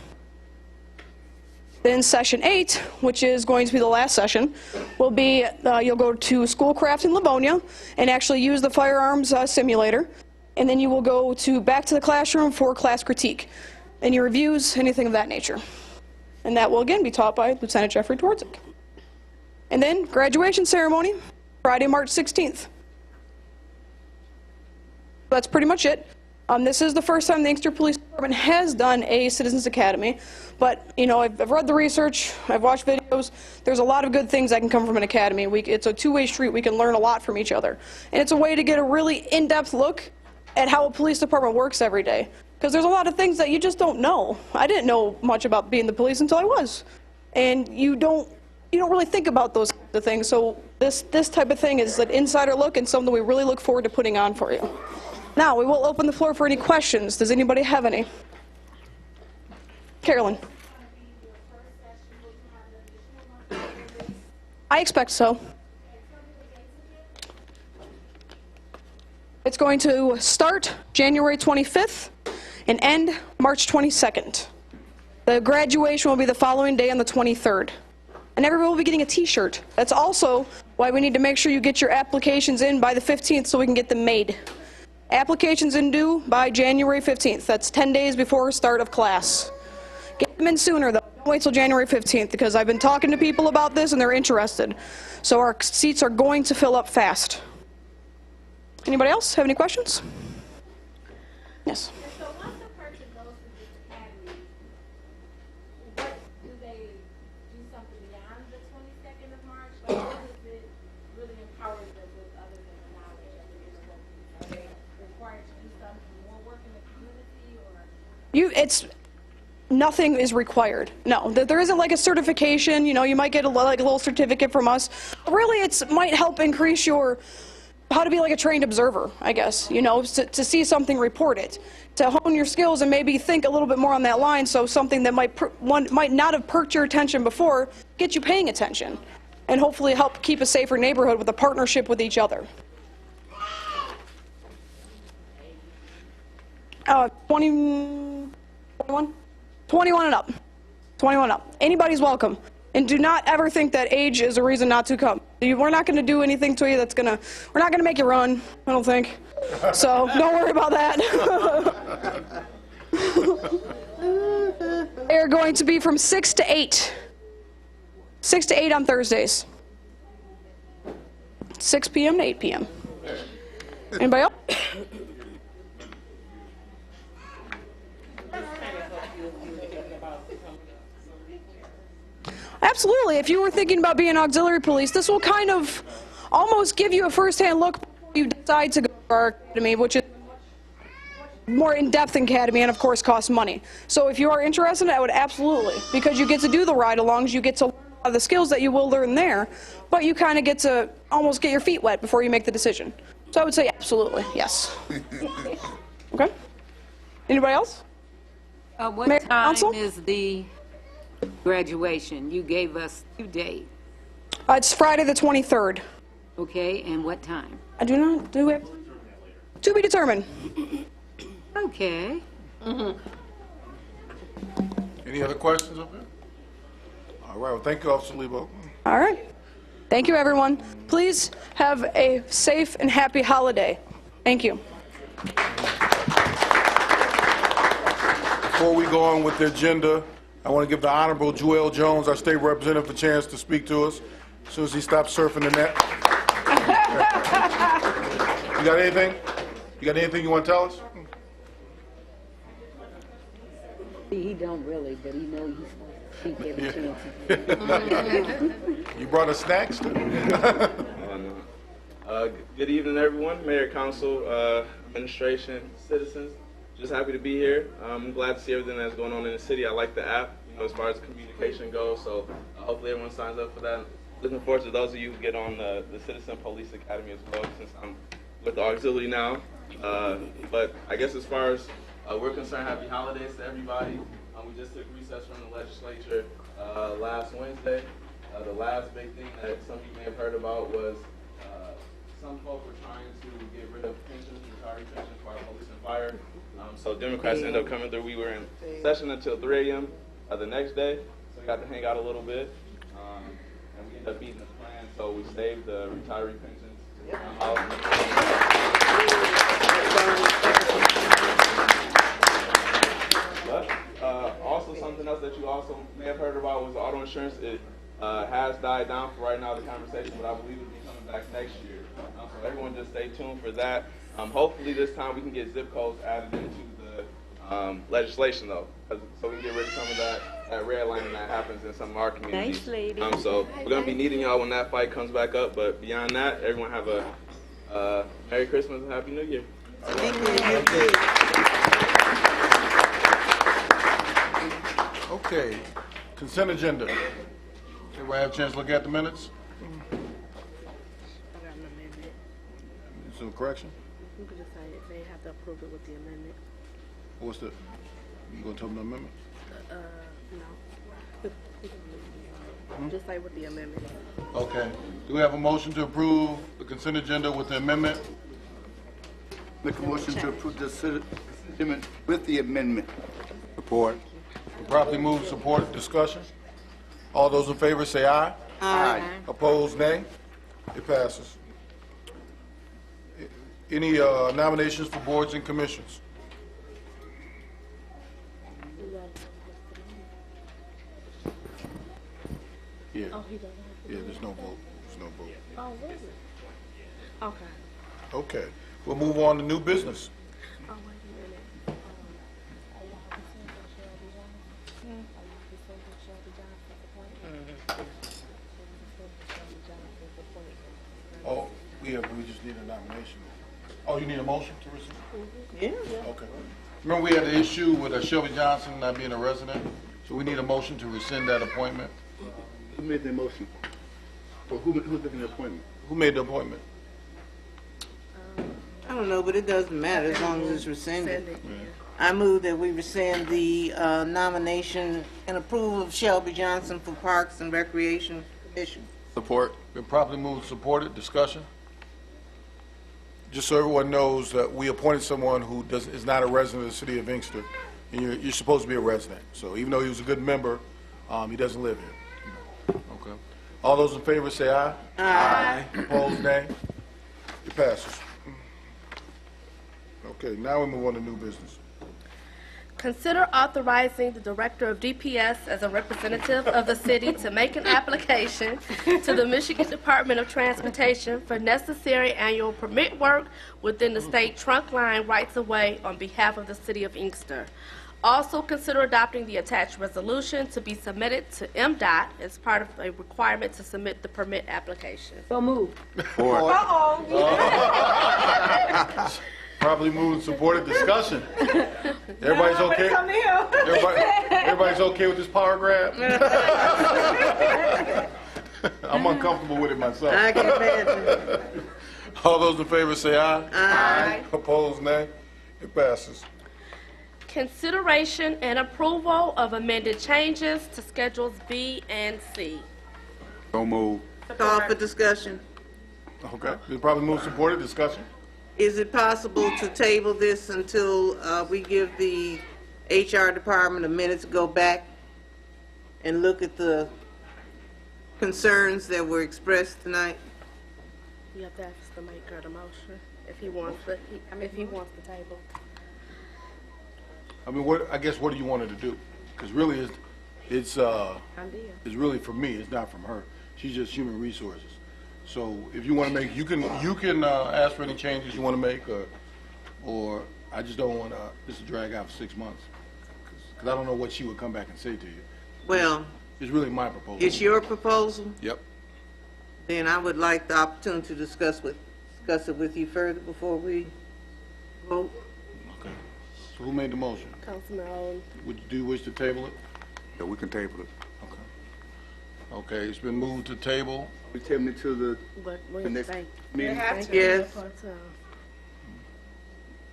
[SPEAKER 11] Then session 8, which is going to be the last session, will be you'll go to Schoolcraft in Livonia and actually use the firearms simulator. And then you will go back to the classroom for class critique. Any reviews, anything of that nature. And that will again be taught by Lieutenant Jeffrey Twardzik. And then graduation ceremony, Friday, March 16th. That's pretty much it. This is the first time the Inkster Police Department has done a Citizens Academy, but you know, I've read the research, I've watched videos. There's a lot of good things that can come from an academy. It's a two-way street. We can learn a lot from each other, and it's a way to get a really in-depth look at how a police department works every day. Because there's a lot of things that you just don't know. I didn't know much about being the police until I was, and you don't really think about those kinds of things. So this type of thing is an insider look and something we really look forward to putting on for you. Now, we will open the floor for any questions. Does anybody have any? Carolyn. I expect so. It's going to start January 25th and end March 22nd. The graduation will be the following day on the 23rd. And everybody will be getting a t-shirt. That's also why we need to make sure you get your applications in by the 15th so we can get them made. Applications in due by January 15th. That's 10 days before start of class. Get them in sooner, though. Don't wait till January 15th, because I've been talking to people about this and they're interested. So our seats are going to fill up fast. Anybody else have any questions? Yes.
[SPEAKER 12] So once a person goes to this academy, do they do something beyond the 22nd of March? Like, what does it really empower them with other than the knowledge of the issue? Are they required to do something more work in the community, or?
[SPEAKER 11] Nothing is required. No, there isn't like a certification. You know, you might get a little certificate from us. Really, it might help increase your how to be like a trained observer, I guess. You know, to see something, report it, to hone your skills and maybe think a little bit more on that line. So something that might not have perked your attention before, get you paying attention, and hopefully help keep a safer neighborhood with a partnership with each other. 21 and up. 21 and up. Anybody's welcome. And do not ever think that age is a reason not to come. We're not going to do anything to you we're not going to make you run, I don't think. So don't worry about that. They're going to be from 6 to 8. 6 to 8 on Thursdays. 6 p.m. to 8 p.m. Anybody else? Absolutely. If you were thinking about being auxiliary police, this will kind of almost give you a first-hand look before you decide to go to our academy, which is more in-depth academy and, of course, costs money. So if you are interested, I would absolutely, because you get to do the ride-alongs, you get to learn a lot of the skills that you will learn there, but you kind of get to almost get your feet wet before you make the decision. So I would say absolutely, yes. Okay. Anybody else?
[SPEAKER 5] What
[SPEAKER 11] Mayor,
[SPEAKER 5] time
[SPEAKER 11] Council?
[SPEAKER 5] is the graduation? You gave us 2 days.
[SPEAKER 11] It's Friday the 23rd.
[SPEAKER 5] Okay, and what time?
[SPEAKER 11] I do not do it. To be determined.
[SPEAKER 5] Okay.
[SPEAKER 1] Any other questions up here? All right, well, thank you, Officer Lebo.
[SPEAKER 11] All right. Thank you, everyone. Please have a safe and happy holiday. Thank you.
[SPEAKER 1] Before we go on with the agenda, I want to give the Honorable Joel Jones, our state representative, a chance to speak to us as soon as he stops surfing the net. You got anything? You got anything you want to tell us?
[SPEAKER 5] He don't really, but he knows he's supposed to speak every chance.
[SPEAKER 1] You brought us snacks?
[SPEAKER 13] Good evening, everyone. Mayor, Council, Administration, citizens. Just happy to be here. I'm glad to see everything that's going on in the city. I like the app, as far as communication goes, so hopefully everyone signs up for that. Looking forward to those of you who get on the Citizen Police Academy as well, since I'm with the auxiliary now. But I guess as far as We're concerned happy holidays to everybody. We just took recess from the legislature last Wednesday. The last big thing that some of you may have heard about was some folk were trying to get rid of pensions, retiree pensions for our police and fire. So Democrats ended up coming through. We were in session until 3 a.m. The next day, so we got to hang out a little bit. And we ended up beating the plan, so we saved the retiree pensions. But also something else that you also may have heard about was the auto insurance. It has died down for right now, the conversation, but I believe it'll be coming back next year. So everyone just stay tuned for that. Hopefully this time we can get zip codes added into the legislation, though, so we can get rid of some of that redlining that happens in some of our communities.
[SPEAKER 5] Nice lady.
[SPEAKER 13] So we're going to be needing y'all when that fight comes back up, but beyond that, everyone have a Merry Christmas and Happy New Year.
[SPEAKER 1] Okay, consent agenda. Everybody have a chance to look at the minutes? Some correction?
[SPEAKER 12] You could just say they have to approve it with the amendment.
[SPEAKER 1] What's the, you gonna tell them the amendment?
[SPEAKER 12] No. Just say with the amendment.
[SPEAKER 1] Okay. Do we have a motion to approve the consent agenda with the amendment?
[SPEAKER 9] Make a motion to approve the consent agenda with the amendment.
[SPEAKER 1] Support. Properly moved, support, discussion. All those in favor say aye.
[SPEAKER 4] Aye.
[SPEAKER 1] Opposed, nay. It passes. Any nominations for boards and commissions? Yeah.
[SPEAKER 12] Oh, he doesn't.
[SPEAKER 1] Yeah, there's no vote. There's no vote.
[SPEAKER 12] Oh, really? Okay.
[SPEAKER 1] Okay. We'll move on to new business.
[SPEAKER 12] Oh, wait a minute. Are you considering Shelby Johnson? Are you considering Shelby Johnson's appointment?
[SPEAKER 1] Oh, we just need a nomination. Oh, you need a motion to rescind?
[SPEAKER 4] Yeah.
[SPEAKER 1] Okay. Remember we had the issue with Shelby Johnson not being a resident? So we need a motion to rescind that appointment.
[SPEAKER 9] Who made the motion? Or who's making the appointment?
[SPEAKER 1] Who made the appointment?
[SPEAKER 4] I don't know, but it doesn't matter as long as it's rescinded.
[SPEAKER 1] Yeah.
[SPEAKER 4] I move that we rescind the nomination and approval of Shelby Johnson for Parks and Recreation Commission.
[SPEAKER 6] Support.
[SPEAKER 1] Been properly moved, supported, discussion. Just so everyone knows that we appointed someone who is not a resident of the City of Inkster, and you're supposed to be a resident. So even though he was a good member, he doesn't live here. Okay. All those in favor say aye.
[SPEAKER 4] Aye.
[SPEAKER 1] Opposed, nay. It passes. Okay, now we move on to new business.
[SPEAKER 3] Consider authorizing the Director of DPS as a representative of the city to make an application to the Michigan Department of Transportation for necessary annual permit work within the state trunk line rights-of-way on behalf of the City of Inkster. Also consider adopting the attached resolution to be submitted to MDOT as part of a requirement to submit the permit application.
[SPEAKER 5] So move.
[SPEAKER 1] Properly moved and supported, discussion. Everybody's okay? Everybody's okay with this power grab? I'm uncomfortable with it myself.
[SPEAKER 4] I can imagine.
[SPEAKER 1] All those in favor say aye.
[SPEAKER 4] Aye.
[SPEAKER 1] Opposed, nay. It passes.
[SPEAKER 3] Consideration and approval of amended changes to Schedules B and C.
[SPEAKER 9] So move.
[SPEAKER 4] Call for discussion.
[SPEAKER 1] Okay. Been probably moved, supported, discussion.
[SPEAKER 4] Is it possible to table this until we give the HR department a minute to go back and look at the concerns that were expressed tonight?
[SPEAKER 12] You have to ask the maker of the motion if he wants the table.
[SPEAKER 1] I mean, I guess what do you want her to do? Because really, it's really from me. It's not from her. She's just human resources. So if you want to make, you can ask for any changes you want to make, or I just don't want this to drag out for 6 months, because I don't know what she would come back and say to you.
[SPEAKER 4] Well,
[SPEAKER 1] it's really my proposal.
[SPEAKER 4] it's your proposal?
[SPEAKER 1] Yep.
[SPEAKER 4] Then I would like the opportunity to discuss it with you further before we vote.
[SPEAKER 1] Okay. So who made the motion?
[SPEAKER 12] Councilman Owen.
[SPEAKER 1] Do you wish to table it?
[SPEAKER 9] Yeah, we can table it.
[SPEAKER 1] Okay. Okay, it's been moved to table.
[SPEAKER 9] We table it to the next meeting.
[SPEAKER 4] Yes.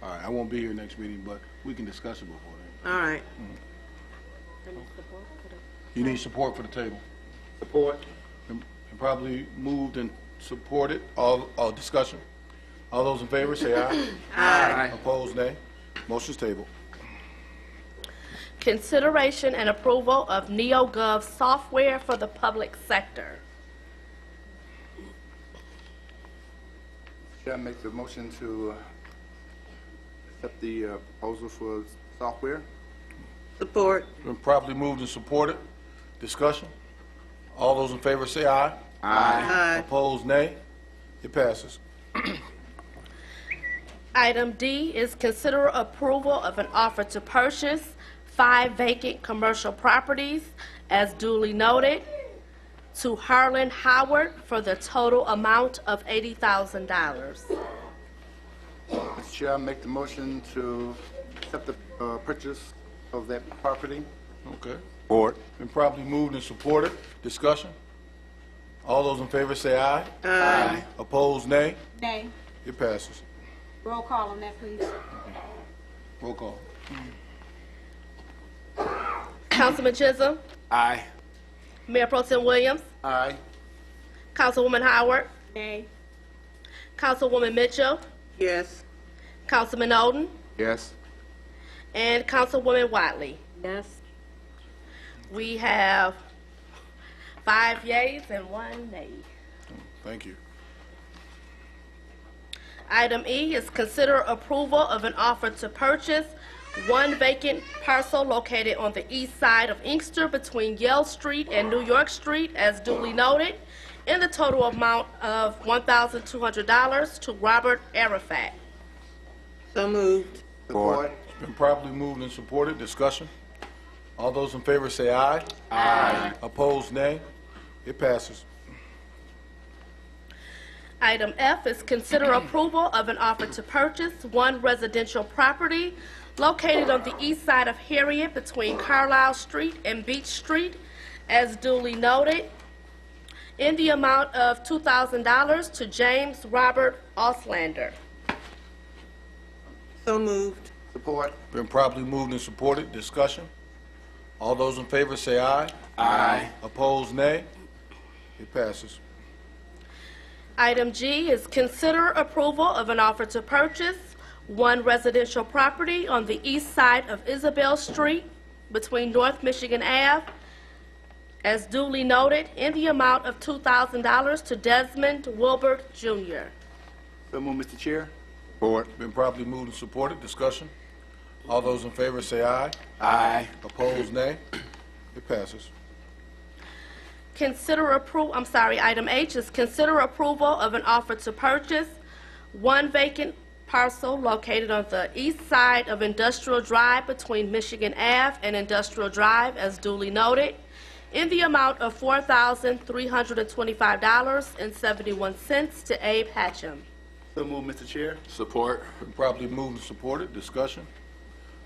[SPEAKER 1] All right, I won't be here next meeting, but we can discuss it before then.
[SPEAKER 4] All right.
[SPEAKER 1] You need support for the table.
[SPEAKER 9] Support.
[SPEAKER 1] And probably moved and supported. All discussion. All those in favor say aye.
[SPEAKER 4] Aye.
[SPEAKER 1] Opposed, nay. Motion's tabled.
[SPEAKER 3] Consideration and approval of NeoGov software for the public sector.
[SPEAKER 9] Chair, make the motion to accept the proposal for software.
[SPEAKER 4] Support.
[SPEAKER 1] Been properly moved and supported. Discussion. All those in favor say aye.
[SPEAKER 4] Aye.
[SPEAKER 1] Opposed, nay. It passes.
[SPEAKER 3] Item D is consider approval of an offer to purchase 5 vacant commercial properties as duly noted to Harlan Howard for the total amount of $80,000.
[SPEAKER 9] Mr. Chair, I make the motion to accept the purchase of that property.
[SPEAKER 1] Okay.
[SPEAKER 6] Support.
[SPEAKER 1] Been properly moved and supported. Discussion. All those in favor say aye.
[SPEAKER 4] Aye.
[SPEAKER 1] Opposed, nay.
[SPEAKER 5] Nay.
[SPEAKER 1] It passes.
[SPEAKER 5] Roll call on that, please.
[SPEAKER 1] Roll call.
[SPEAKER 3] Councilman Chisholm,
[SPEAKER 6] Aye.
[SPEAKER 3] Mayor Pro Tem Williams,
[SPEAKER 9] Aye.
[SPEAKER 3] Councilwoman Howard,
[SPEAKER 5] Nay.
[SPEAKER 3] Councilwoman Mitchell,
[SPEAKER 4] Yes.
[SPEAKER 3] Councilman Oden,
[SPEAKER 9] Yes.
[SPEAKER 3] and Councilwoman Watley.
[SPEAKER 5] Yes.
[SPEAKER 3] We have 5 yeas and 1 nay.
[SPEAKER 1] Thank you.
[SPEAKER 3] Item E is consider approval of an offer to purchase 1 vacant parcel located on the east side of Inkster between Yale Street and New York Street as duly noted in the total amount of $1,200 to Robert Arafat.
[SPEAKER 4] So moved.
[SPEAKER 9] Support.
[SPEAKER 1] It's been properly moved and supported. Discussion. All those in favor say aye.
[SPEAKER 4] Aye.
[SPEAKER 1] Opposed, nay. It passes.
[SPEAKER 3] Item F is consider approval of an offer to purchase 1 residential property located on the east side of Harriet between Carlisle Street and Beach Street as duly noted in the amount of $2,000 to James Robert Auslander.
[SPEAKER 4] So moved.
[SPEAKER 9] Support.
[SPEAKER 1] Been properly moved and supported. Discussion. All those in favor say aye.
[SPEAKER 6] Aye.
[SPEAKER 1] Opposed, nay. It passes.
[SPEAKER 3] Item G is consider approval of an offer to purchase 1 residential property on the east side of Isabel Street between North Michigan Ave as duly noted in the amount of $2,000 to Desmond Wilbert Jr.
[SPEAKER 9] So move, Mr. Chair.
[SPEAKER 6] Support.
[SPEAKER 1] Been properly moved and supported. Discussion. All those in favor say aye.
[SPEAKER 6] Aye.
[SPEAKER 1] Opposed, nay. It passes.
[SPEAKER 3] Item H is consider approval of an offer to purchase 1 vacant parcel located on the east side of Industrial Drive between Michigan Ave and Industrial Drive as duly noted in the amount of $4,325.71 to Abe Hatcham.
[SPEAKER 9] So move, Mr. Chair.
[SPEAKER 6] Support.
[SPEAKER 1] Been properly moved and supported. Discussion.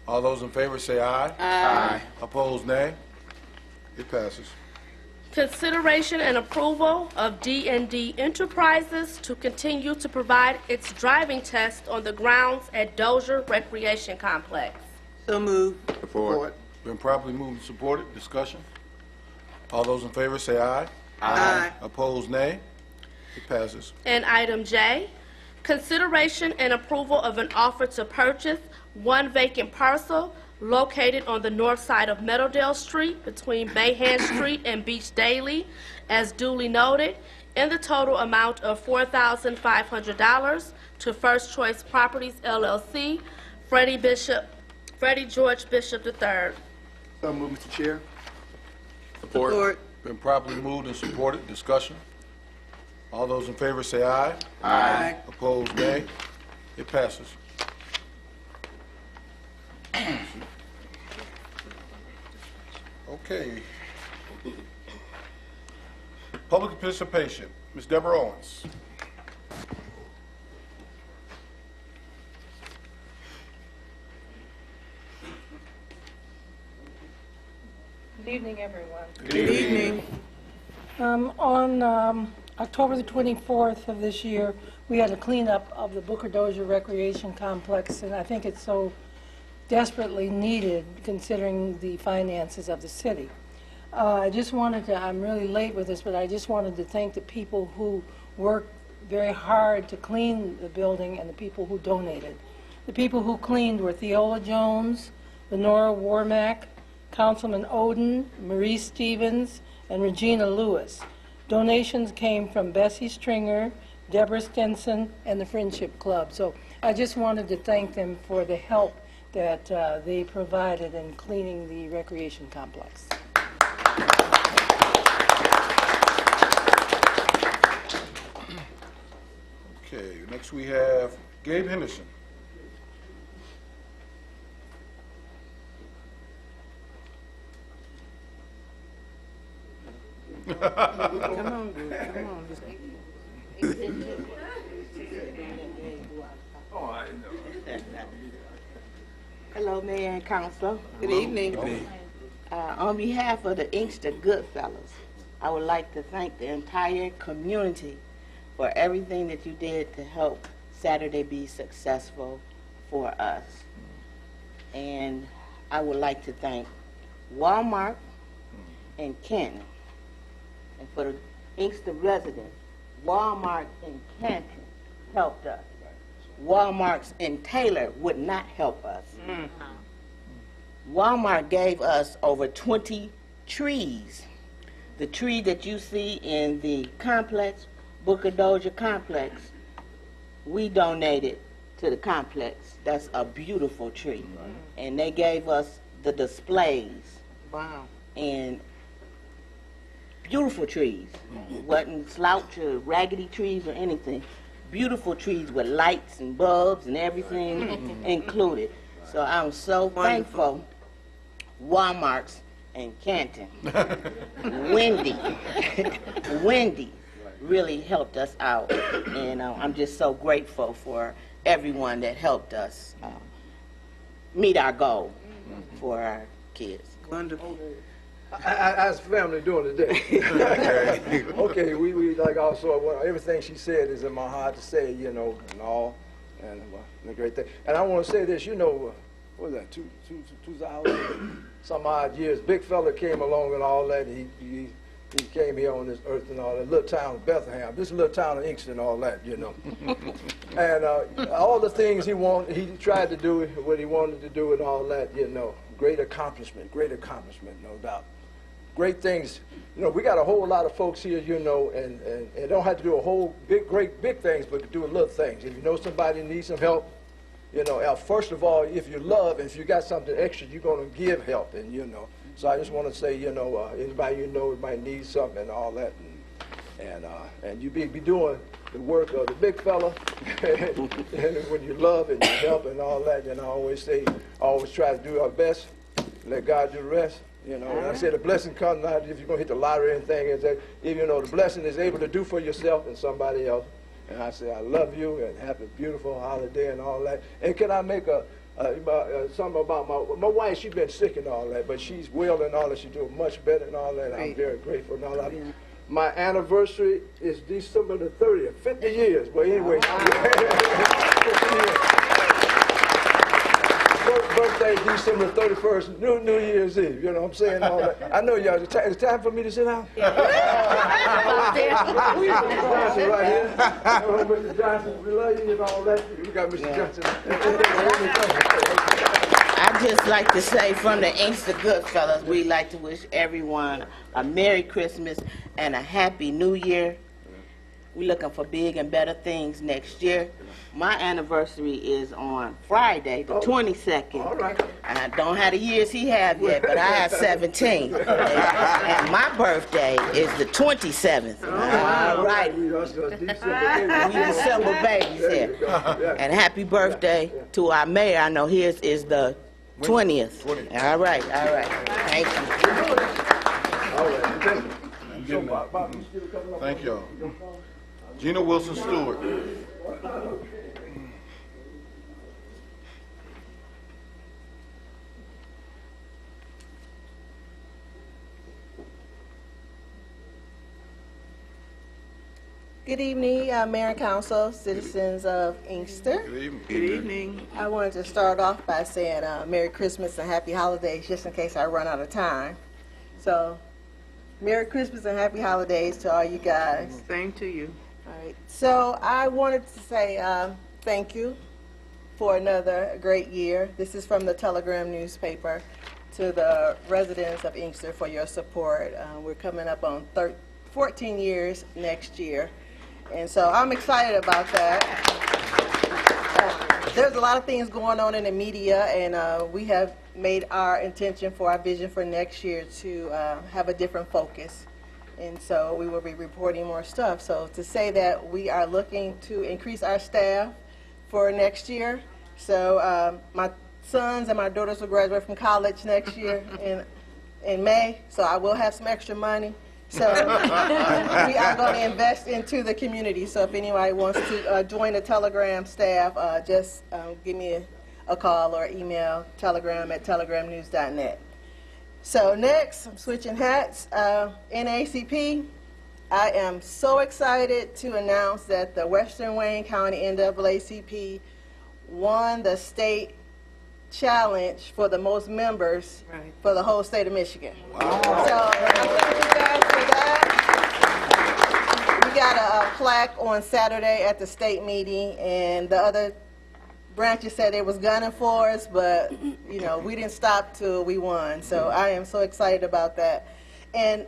[SPEAKER 1] All those in favor say aye.
[SPEAKER 6] Aye.
[SPEAKER 1] Opposed, nay. It passes.
[SPEAKER 3] Consideration and approval of D&D Enterprises to continue to provide its driving test on the grounds at Dozier Recreation Complex.
[SPEAKER 4] So moved.
[SPEAKER 6] Support.
[SPEAKER 1] Been properly moved and supported. Discussion. All those in favor say aye.
[SPEAKER 4] Aye.
[SPEAKER 1] Opposed, nay. It passes.
[SPEAKER 3] And item J, consideration and approval of an offer to purchase 1 vacant parcel located on the north side of Meadowdale Street between Bayhand Street and Beach Daily as duly noted in the total amount of $4,500 to First Choice Properties LLC, Freddie George Bishop III.
[SPEAKER 9] So move, Mr. Chair.
[SPEAKER 4] Support.
[SPEAKER 1] Been properly moved and supported. Discussion. All those in favor say aye.
[SPEAKER 4] Aye.
[SPEAKER 1] Opposed, nay. It passes. Okay. Public participation. Ms. Deborah Owens.
[SPEAKER 14] Good evening, everyone.
[SPEAKER 4] Good evening.
[SPEAKER 14] On October the 24th of this year, we had a cleanup of the Booker Dozier Recreation Complex, and I think it's so desperately needed considering the finances of the city. I just wanted to, I'm really late with this, but I just wanted to thank the people who worked very hard to clean the building and the people who donated. The people who cleaned were Theola Jones, Lenora Warmack, Councilman Oden, Marie Stevens, and Regina Lewis. Donations came from Bessie Stringer, Deborah Stinson, and the Friendship Club. So I just wanted to thank them for the help that they provided in cleaning the recreation complex.
[SPEAKER 1] Okay, next we have Gabe Henderson.
[SPEAKER 4] Come on, dude. Come on.
[SPEAKER 15] Hello, Mayor and Council.
[SPEAKER 4] Good evening.
[SPEAKER 15] On behalf of the Inkster Goodfellas, I would like to thank the entire community for everything that you did to help Saturday be successful for us. And I would like to thank Walmart and Canton. And for the Inkster residents, Walmart and Canton helped us. Walmart's in Taylor would not help us. Walmart gave us over 20 trees. The tree that you see in the complex, Booker Dozier complex, we donated to the complex. That's a beautiful tree. And they gave us the displays.
[SPEAKER 4] Wow.
[SPEAKER 15] And beautiful trees. Wasn't slouch or raggedy trees or anything. Beautiful trees with lights and bulbs and everything included. So I'm so thankful, Walmart's and Canton. Wendy really helped us out. And I'm just so grateful for everyone that helped us meet our goal for our kids.
[SPEAKER 4] Wonderful.
[SPEAKER 16] How's the family doing today? Okay, we like also, everything she said is in my heart to say, you know, and all, and the great thing. And I want to say this, you know, what was that, 2000 some odd years, big fella came along and all that. He came here on this earth and all that, little town of Bethlehem, this little town of Inkster and all that, you know. And all the things he tried to do what he wanted to do and all that, you know. Great accomplishment, no doubt. Great things. You know, we got a whole lot of folks here, you know, and don't have to do a whole great big things, but to do little things. If you know somebody needs some help, you know, first of all, if you love, and if you got something extra, you're going to give help, and you know. So I just want to say, you know, anybody you know might need something and all that, and you be doing the work of the big fella, and when you love and you help and all that, and I always say, always try to do our best, let God do the rest. You know, and I say the blessing comes not if you're going to hit the lottery or anything, is that if you know the blessing is able to do for yourself and somebody else. And I say I love you and have a beautiful holiday and all that. And can I make something about my wife? She's been sick and all that, but she's well and all that. She's doing much better and all that. I'm very grateful and all that. My anniversary is December the 30th, 50 years. But anyway, 50 years. Birthday, December 31st, New Year's Eve. You know what I'm saying? All that. I know y'all. It's time for me to sit down. Johnson right here. Mr. Johnson, we love you and all that. We got Mr. Johnson.
[SPEAKER 15] I'd just like to say from the Inkster Goodfellas, we'd like to wish everyone a Merry Christmas and a Happy New Year. We're looking for big and better things next year. My anniversary is on Friday, the 22nd.
[SPEAKER 16] All right.
[SPEAKER 15] And I don't have the years he have yet, but I have 17. And my birthday is the 27th. All right. We December babies here. And happy birthday to our mayor. I know his is the 20th. All right. Thank you.
[SPEAKER 1] Thank y'all. Gina Wilson Stewart.
[SPEAKER 17] Good evening, Mayor and Council, citizens of Inkster.
[SPEAKER 1] Good evening.
[SPEAKER 4] Good evening.
[SPEAKER 17] I wanted to start off by saying Merry Christmas and Happy Holidays, just in case I run out of time. So, Merry Christmas and Happy Holidays to all you guys.
[SPEAKER 4] Same to you.
[SPEAKER 17] All right. So, I wanted to say thank you for another great year. This is from the Telegram newspaper to the residents of Inkster for your support. We're coming up on 14 years next year. And so I'm excited about that. There's a lot of things going on in the media, and we have made our intention for our vision for next year to have a different focus. And so we will be reporting more stuff. So to say that we are looking to increase our staff for next year. So my sons and my daughters will graduate from college next year in May, so I will have some extra money. So we are going to invest into the community. So if anybody wants to join the Telegram staff, just give me a call or email telegram@telegramnews.net. So next, I'm switching hats. NAACP, I am so excited to announce that the Western Wayne County NAACP won the state challenge for the most members for the whole state of Michigan. Wow. So thank you guys for that. We got a plaque on Saturday at the state meeting, and the other branches said they was gunning for us, but you know, we didn't stop till we won. So I am so excited about that. And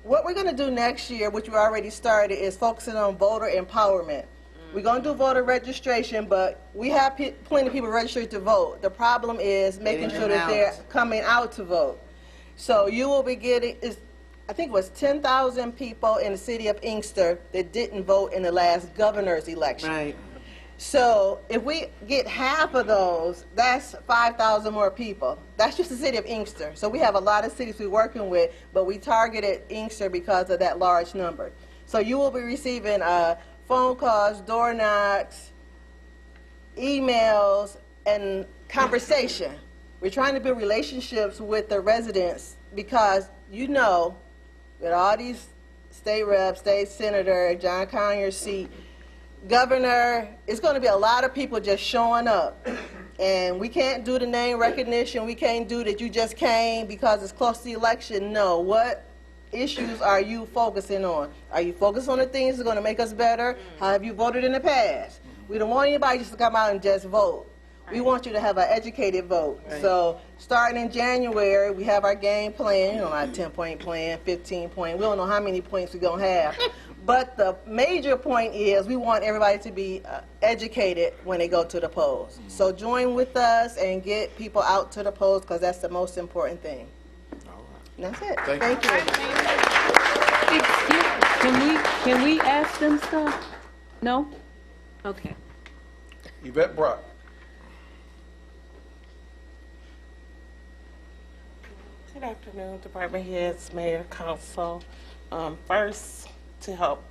[SPEAKER 17] what we're going to do next year, which we already started, is focusing on voter empowerment. We're going to do voter registration, but we have plenty of people registered to vote. The problem is making sure that they're coming out to vote. So you will be getting, I think it was 10,000 people in the city of Inkster that didn't vote in the last governor's election.
[SPEAKER 4] Right.
[SPEAKER 17] So if we get half of those, that's 5,000 more people. That's just the city of Inkster. So we have a lot of cities we're working with, but we targeted Inkster because of that large number. So you will be receiving phone calls, door knocks, emails, and conversation. We're trying to build relationships with the residents because you know that all these state reps, state senator, John Conyers' seat, governor, it's going to be a lot of people just showing up. And we can't do the name recognition. We can't do that you just came because it's close to the election. No. What issues are you focusing on? Are you focused on the things that are going to make us better? How have you voted in the past? We don't want anybody just to come out and just vote. We want you to have an educated vote. Right. So starting in January, we have our game plan, you know, our 10-point plan, 15-point. We don't know how many points we're going to have. But the major point is we want everybody to be educated when they go to the polls. So join with us and get people out to the polls because that's the most important thing. That's it. Thank you.
[SPEAKER 5] Can we ask them stuff? No? Okay.
[SPEAKER 1] Yvette Brock.
[SPEAKER 18] Good afternoon, department heads, mayor, council. First, to help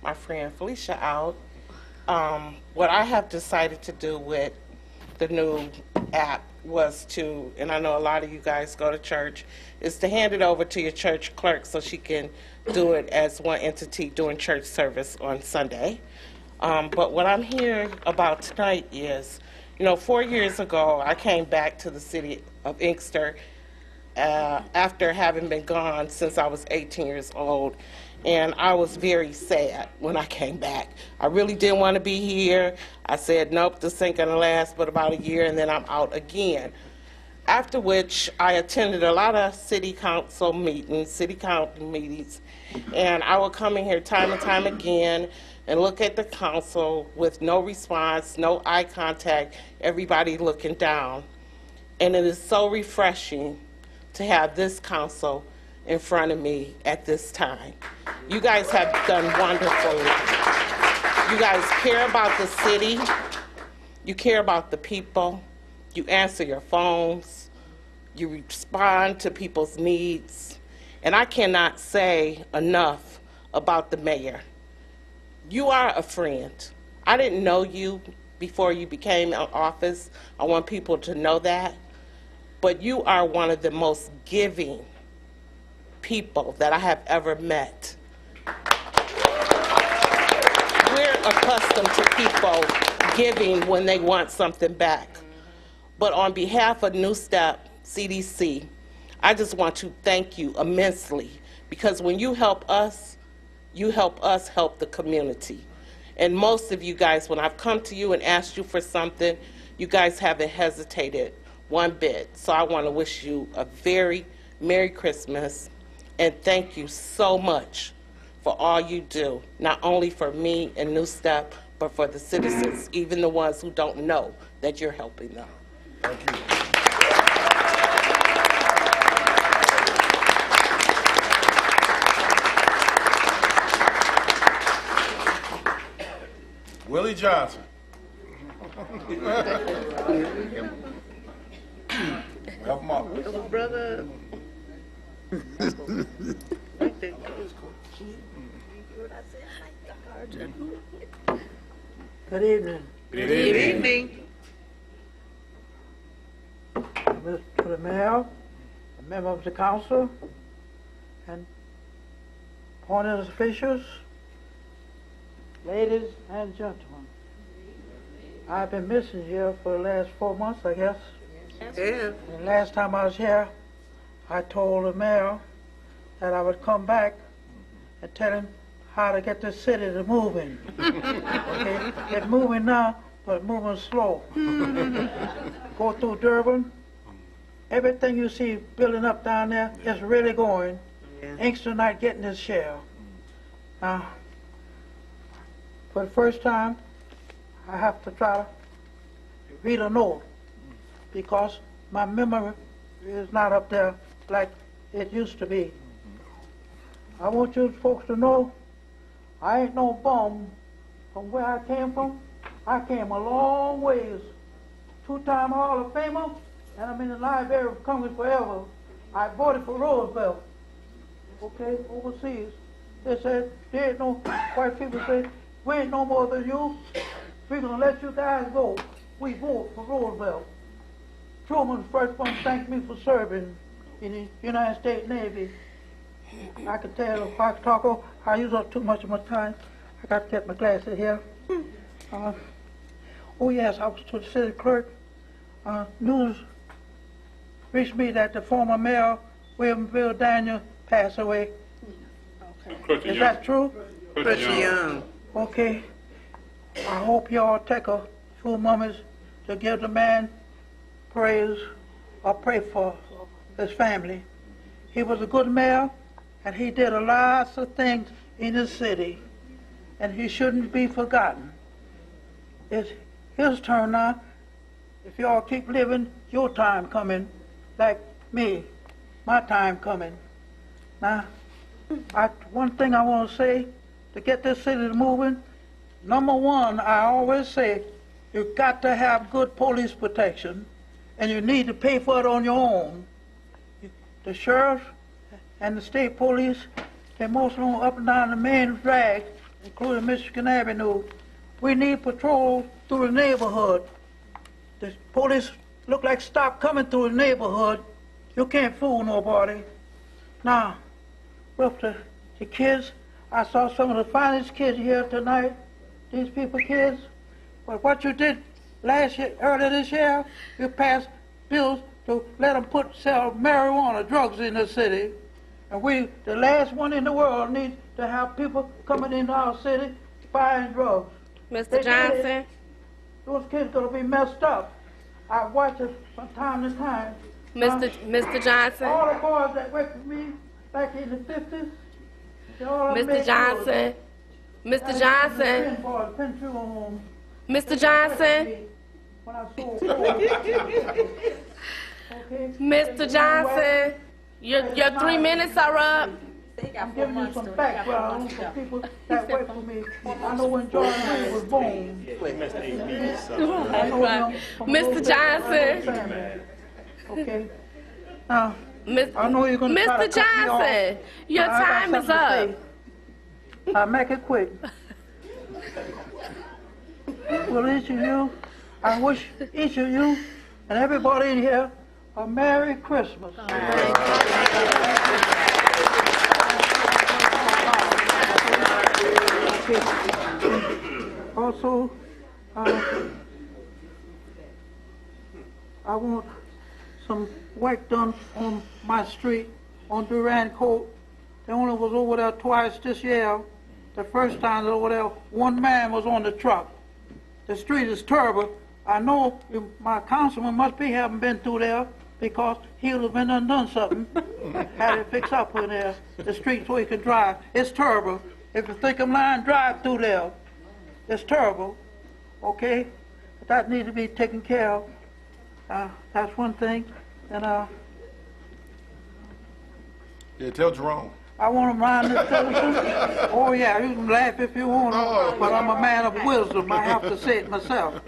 [SPEAKER 18] my friend Felicia out, what I have decided to do with the new app was to, and I know a lot of you guys go to church, is to hand it over to your church clerk so she can do it as one entity doing church service on Sunday. But what I'm here about tonight is, you know, 4 years ago, I came back to the city of Inkster after having been gone since I was 18 years old. And I was very sad when I came back. I really didn't want to be here. I said, nope, this ain't going to last but about a year, and then I'm out again. After which, I attended a lot of city council meetings, and I would come in here time and time again and look at the council with no response, no eye contact, everybody looking down. And it is so refreshing to have this council in front of me at this time. You guys have done wonderfully. You guys care about the city. You care about the people. You answer your phones. You respond to people's needs. And I cannot say enough about the mayor. You are a friend. I didn't know you before you became in office. I want people to know that. But you are one of the most giving people that I have ever met. accustomed to people giving when they want something back. But on behalf of New Step CDC, I just want to thank you immensely, because when you help us help the community. And most of you guys, when I've come to you and asked you for something, you guys haven't hesitated one bit. So I want to wish you a very Merry Christmas, and thank you so much for all you do, not only for me and New Step, but for the citizens, even the ones who don't know that you're helping them.
[SPEAKER 1] Thank you. Willie Johnson. Help him out.
[SPEAKER 4] Little brother.
[SPEAKER 19] Good evening.
[SPEAKER 1] Good
[SPEAKER 4] evening.
[SPEAKER 19] Mr. the Mayor, the members of the council, and appointed officials, ladies and gentlemen. I've been missing here for the last 4 months, I guess.
[SPEAKER 4] Yeah.
[SPEAKER 19] And last time I was here, I told the mayor that I would come back and tell him how to get this city to moving. Okay? It's moving now, but moving slow. Go through Durban. Everything you see building up down there is really going. Inkster not getting his share. Now, for the first time, I have to try to read a note because my memory is not up there like it used to be. I want you folks to know I ain't no bum from where I came from. I came a long ways. 2-time Hall of Famer, and I'm in the Library of Congress forever. I voted for Roosevelt, okay, overseas. They said, there ain't no, white people say, we ain't no more than you. We're going to let you guys go. We vote for Roosevelt. Truman was the first one to thank me for serving in the United States Navy. I can tell if I talk, I use up too much of my time. I got to get my glasses here. Oh yes, I was to the city clerk. News reached me that the former mayor, William Bill Daniel, passed away. Okay. Is that true?
[SPEAKER 4] Pretty young.
[SPEAKER 19] Okay. I hope y'all take a few moments to give the man praise or pray for his family. He was a good mayor, and he did a lot of things in the city, and he shouldn't be forgotten. It's his turn now. If y'all keep living, your time coming, like me, my time coming. Now, one thing I want to say to get this city moving, number one, I always say, you've got to have good police protection, and you need to pay for it on your own. The sheriff and the state police, they're mostly up and down the main drag, including Michigan Avenue. We need patrol through the neighborhood. The police look like stop coming through the neighborhood. You can't fool nobody. Now, with the kids, I saw some of the finest kids here tonight. These people kids. But what you did last year, earlier this year, you passed bills to let them sell marijuana, drugs in the city. And we, the last one in the world, need to have people coming into our city buying drugs.
[SPEAKER 3] Mr. Johnson?
[SPEAKER 19] Those kids gonna be messed up. I watch it from time to time.
[SPEAKER 3] Mr. Johnson?
[SPEAKER 19] All the boys that worked with me back in the 50s, they all
[SPEAKER 3] Mr. Johnson? Mr. Johnson? Mr. Johnson? Mr. Johnson? Your 3 minutes are up.
[SPEAKER 19] I'm giving you some background for people that work for me. I know when John Wayne was born.
[SPEAKER 3] Mr. Johnson.
[SPEAKER 19] Okay. Now, I know you're going to try to
[SPEAKER 3] Mr.
[SPEAKER 19] cut me off.
[SPEAKER 3] Johnson, your time is up.
[SPEAKER 19] I'll make it quick. Well, each of you, I wish each of you and everybody in here a Merry Christmas. Also, I want some work done on my street on Durand Court. They only was over there twice this year. The first time over there, one man was on the truck. The street is terrible. I know my councilman must be haven't been through there because he would have been done something. Had it fixed up in there, the street so he could drive. It's terrible. If you think I'm lying, drive through there. It's terrible. Okay? But that needs to be taken care of. That's one thing. And
[SPEAKER 1] Yeah, tell Jerome.
[SPEAKER 19] I want to remind this citizen. Oh yeah, you can laugh if you want to, but I'm a man of wisdom. I have to say it myself.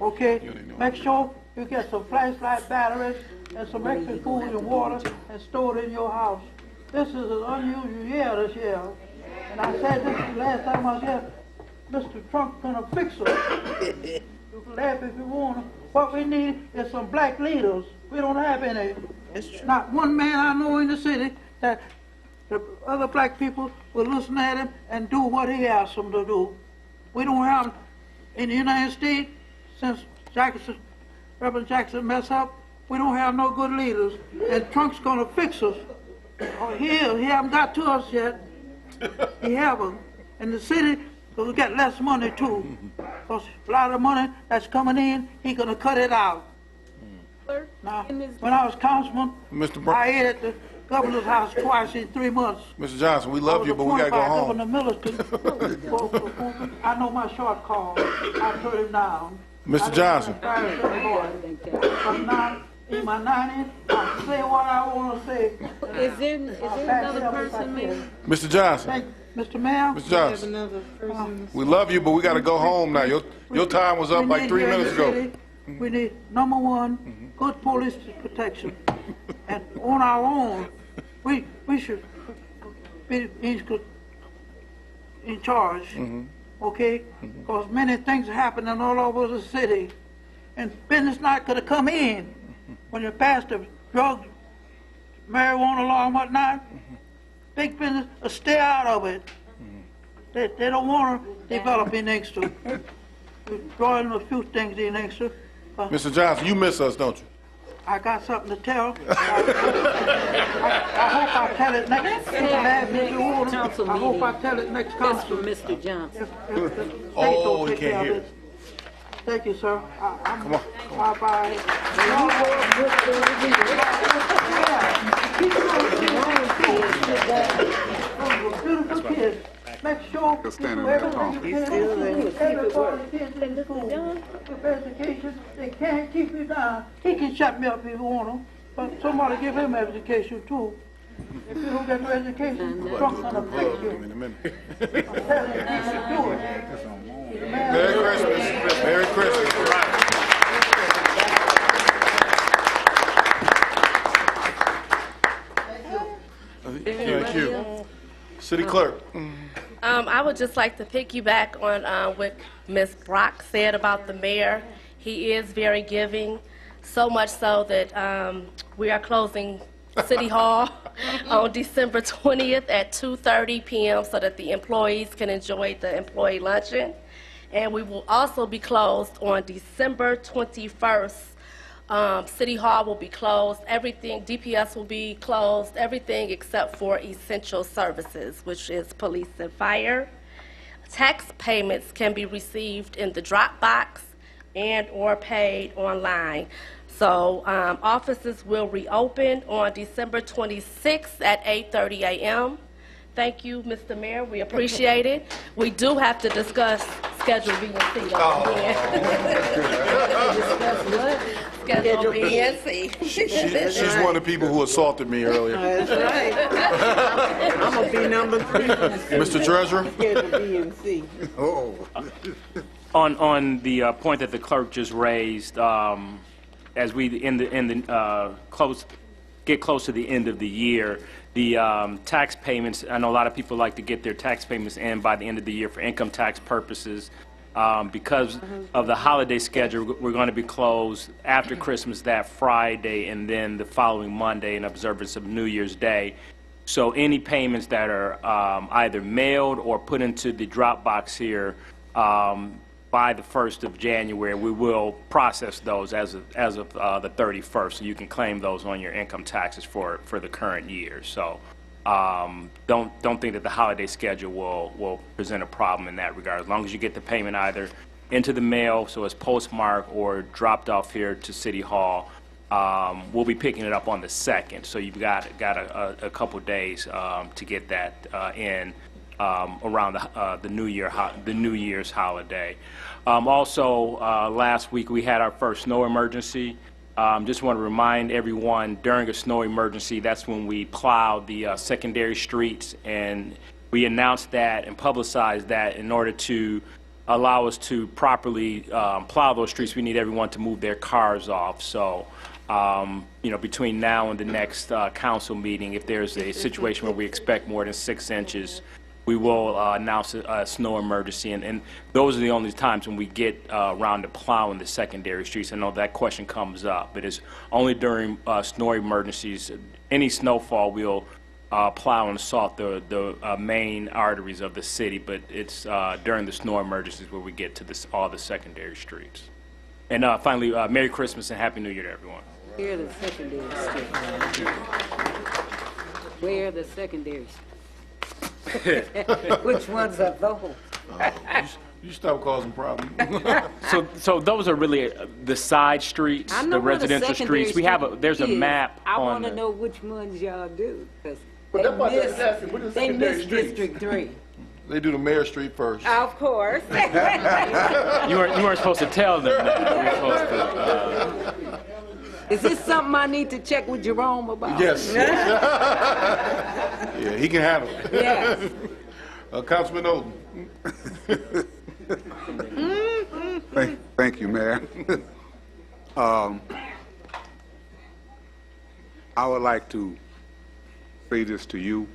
[SPEAKER 19] Okay? Make sure you get some flashlight batteries and some extra food and water and store it in your house. This is an unusual year this year. And I said this the last time I was here, Mr. Trump's gonna fix it. You can laugh if you want to. What we need is some black leaders. We don't have any. Not one man I know in the city that the other black people will listen at him and do what he asks them to do. We don't have, in the United States, since Reverend Jackson messed up, we don't have no good leaders. And Trump's gonna fix us. Oh, he haven't got to us yet. He haven't. And the city will get less money too. Because a lot of money that's coming in, he's gonna cut it out. Now, when I was councilman, I ate at the governor's house twice in 3 months.
[SPEAKER 1] Mr. Johnson, we love you, but we gotta go home.
[SPEAKER 19] Governor Middleton. I know my short call. I turned him down.
[SPEAKER 1] Mr. Johnson.
[SPEAKER 19] But now, in my 90s, I say what I want to say.
[SPEAKER 5] Is there another person, Mayor?
[SPEAKER 1] Mr. Johnson.
[SPEAKER 19] Mr. Mayor?
[SPEAKER 1] Mr. Johnson. We love you, but we gotta go home now. Your time was up like 3 minutes ago.
[SPEAKER 19] We need, number one, good police protection. And on our own, we should be in charge, okay? Because many things are happening all over the city. And business not gonna come in when you pass the drug, marijuana law and whatnot. Big business will stay out of it. They don't want to develop in Inkster. We're drawing a few things in Inkster.
[SPEAKER 1] Mr. Johnson, you miss us, don't you?
[SPEAKER 19] I got something to tell. I hope I tell it next. I hope I tell it next council.
[SPEAKER 5] Mr. Johnson.
[SPEAKER 1] Oh, he can't hear.
[SPEAKER 19] Thank you, sir.
[SPEAKER 1] Come on.
[SPEAKER 19] Bye-bye. Beautiful kids. Make sure you do everything you can. Everybody kids in the school with education. They can't keep you down. He can shut me up if you want to, but somebody give him education too. If you don't get no education, Trump's gonna fix you. I'm telling you, you should do it.
[SPEAKER 1] Merry Christmas. Merry Christmas. Thank you. City Clerk.
[SPEAKER 3] I would just like to piggyback on what Ms. Brock said about the mayor. He is very giving, so much so that we are closing City Hall on December 20th at 2:30 p.m. so that the employees can enjoy the employee luncheon. And we will also be closed on December 21st. City Hall will be closed. Everything, DPS will be closed, everything except for essential services, which is police and fire. Tax payments can be received in the Dropbox and or paid online. So offices will reopen on December 26th at 8:30 a.m. Thank you, Mr. Mayor. We appreciate it. We do have to discuss Schedule B and C. Schedule B and C.
[SPEAKER 1] She's one of the people who assaulted me earlier.
[SPEAKER 4] That's right. I'm going to be number 3.
[SPEAKER 1] Mr. Treasurer?
[SPEAKER 4] Schedule B and C.
[SPEAKER 1] Oh.
[SPEAKER 10] On the point that the clerk just raised, as we get close to the end of the year, the tax payments, I know a lot of people like to get their tax payments in by the end of the year for income tax purposes. Because of the holiday schedule, we're going to be closed after Christmas that Friday and then the following Monday in observance of New Year's Day. So any payments that are either mailed or put into the Dropbox here by the 1st of January, we will process those as of the 31st, so you can claim those on your income taxes for the current year. So don't think that the holiday schedule will present a problem in that regard. As long as you get the payment either into the mail, so it's postmarked, or dropped off here to City Hall, we'll be picking it up on the 2nd. So you've got a couple days to get that in around the New Year's holiday. Also, last week we had our first snow emergency. Just want to remind everyone, during a snow emergency, that's when we plow the secondary streets, and we announced that and publicized that in order to allow us to properly plow those streets. We need everyone to move their cars off. So, between now and the next council meeting, if there's a situation where we expect more than 6 inches, we will announce a snow emergency, and those are the only times when we get around to plowing the secondary streets. I know that question comes up, but it's only during snow emergencies. Any snowfall, we'll plow and salt the main arteries of the city, but it's during the snow emergencies where we get to all the secondary streets. And finally, Merry Christmas and Happy New Year to everyone.
[SPEAKER 5] Where are the secondary streets? Where are the secondary streets? Which ones are those?
[SPEAKER 1] You stop causing problems.
[SPEAKER 10] So those are really the side streets,
[SPEAKER 5] I know
[SPEAKER 10] the
[SPEAKER 5] where
[SPEAKER 10] residential
[SPEAKER 5] secondary
[SPEAKER 10] streets. There's a
[SPEAKER 5] is.
[SPEAKER 10] map.
[SPEAKER 5] I
[SPEAKER 10] on
[SPEAKER 5] want to
[SPEAKER 10] the,
[SPEAKER 5] know which ones y'all do, because
[SPEAKER 1] But that's what they're asking, what is
[SPEAKER 5] they
[SPEAKER 1] secondary
[SPEAKER 5] missed
[SPEAKER 1] streets?
[SPEAKER 5] District 3.
[SPEAKER 1] They do the Mayor Street first.
[SPEAKER 5] Of course.
[SPEAKER 10] you weren't supposed to tell them that. You were supposed to,
[SPEAKER 5] Is this something I need to check with Jerome about?
[SPEAKER 1] Yes. Yeah, he can handle it.
[SPEAKER 5] Yes.
[SPEAKER 1] Councilman Oden.
[SPEAKER 20] Thank you, Mayor. I would like to say this to you.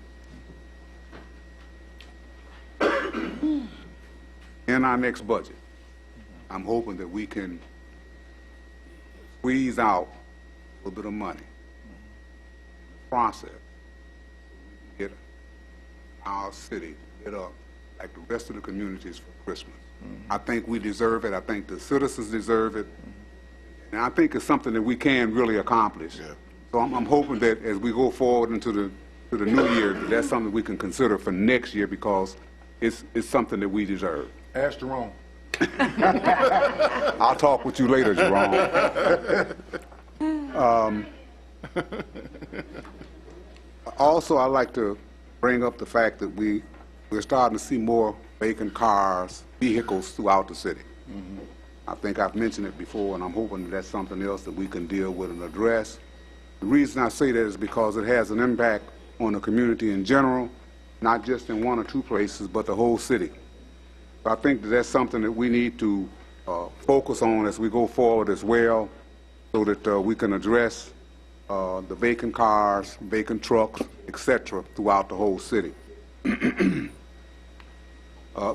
[SPEAKER 20] In our next budget, I'm hoping that we can squeeze out a little bit of money, process, get our city lit up like the rest of the communities for Christmas. I think we deserve it. I think the citizens deserve it. And I think it's something that we can really accomplish. Yeah. So I'm hoping that as we go forward into the new year, that's something we can consider for next year, because it's something that we deserve.
[SPEAKER 1] Ask Jerome.
[SPEAKER 20] I'll talk with you later, Jerome. Also, I'd like to bring up the fact that we're starting to see more vacant cars, vehicles throughout the city. Mm-hmm. I think I've mentioned it before, and I'm hoping that that's something else that we can deal with and address. The reason I say that is because it has an impact on the community in general, not just in one or two places, but the whole city. So I think that that's something that we need to focus on as we go forward as well, so that we can address the vacant cars, vacant trucks, etc., throughout the whole city.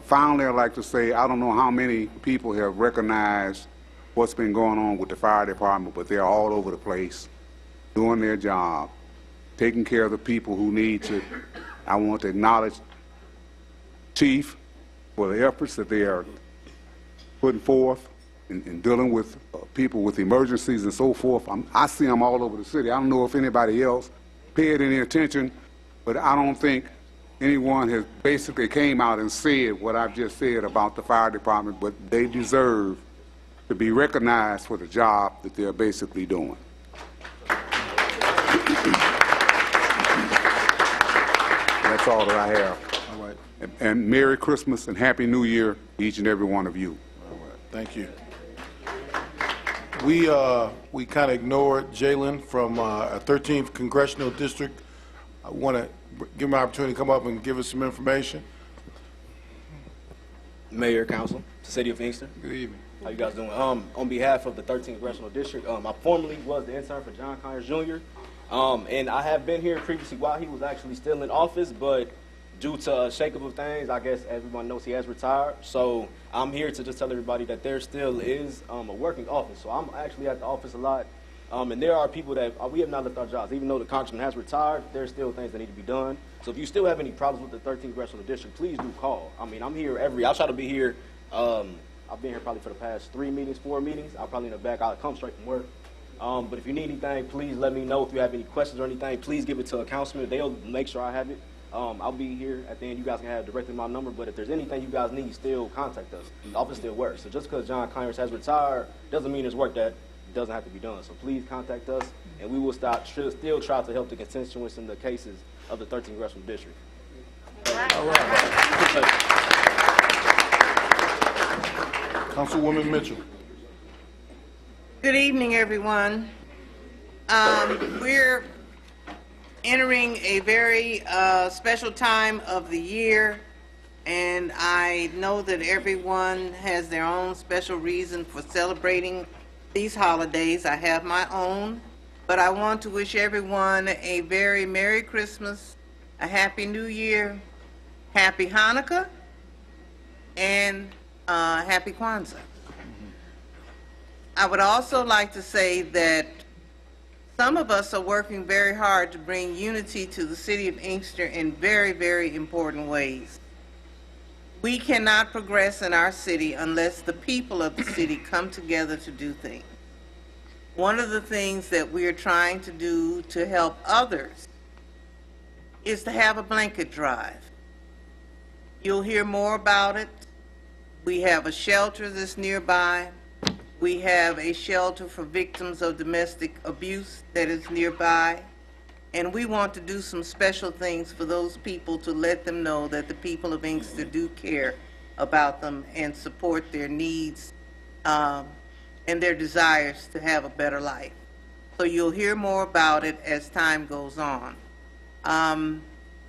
[SPEAKER 20] Finally, I'd like to say, I don't know how many people have recognized what's been going on with the fire department, but they're all over the place, doing their job, taking care of the people who need it. I want to acknowledge Chief for the efforts that they are putting forth in dealing with people with emergencies and so forth. I see them all over the city. I don't know if anybody else paid any attention, but I don't think anyone has basically came out and said what I've just said about the fire department, but they deserve to be recognized for the job that they're basically doing. That's all that I have.
[SPEAKER 1] All right.
[SPEAKER 20] And Merry Christmas and Happy New Year to each and every one of you.
[SPEAKER 1] All right. Thank you. We kind of ignored Jalen from 13th Congressional District. I want to give him an opportunity to come up and give us some information.
[SPEAKER 21] Mayor, Council, City of Inkster.
[SPEAKER 1] Good evening.
[SPEAKER 21] How you guys doing? On behalf of the 13th Congressional District, I formerly was the intern for John Conyers Jr. And I have been here previously while he was actually still in office, but due to a shakeup of things, I guess everyone knows he has retired. So I'm here to just tell everybody that there still is a working office. So I'm actually at the office a lot. And there are people that we have not left our jobs. Even though the congressman has retired, there's still things that need to be done. So if you still have any problems with the 13th Congressional District, please do call. I mean, I'm here I try to be here I've been here probably for the past 3 meetings, 4 meetings. I'll probably in the back. I'll come straight from work. But if you need anything, please let me know. If you have any questions or anything, please give it to a councilman. They'll make sure I have it. I'll be here at the end. You guys can have directly my number. But if there's anything you guys need, still contact us. The office still works. So just because John Conyers has retired doesn't mean there's work that doesn't have to be done. So please contact us, and we will still try to help the constituents in the cases of the 13th Congressional District.
[SPEAKER 1] All right. Councilwoman Mitchell.
[SPEAKER 4] Good evening, everyone. We're entering a very special time of the year, and I know that everyone has their own special reason for celebrating these holidays. I have my own, but I want to wish everyone a very Merry Christmas, a Happy New Year, Happy Hanukkah, and Happy Kwanzaa. I would also like to say that some of us are working very hard to bring unity to the City of Inkster in very, very important ways. We cannot progress in our city unless the people of the city come together to do things. One of the things that we are trying to do to help others is to have a blanket drive. You'll hear more about it. We have a shelter that's nearby. We have a shelter for victims of domestic abuse that is nearby. And we want to do some special things for those people to let them know that the people of Inkster do care about them and support their needs and their desires to have a better life. So you'll hear more about it as time goes on.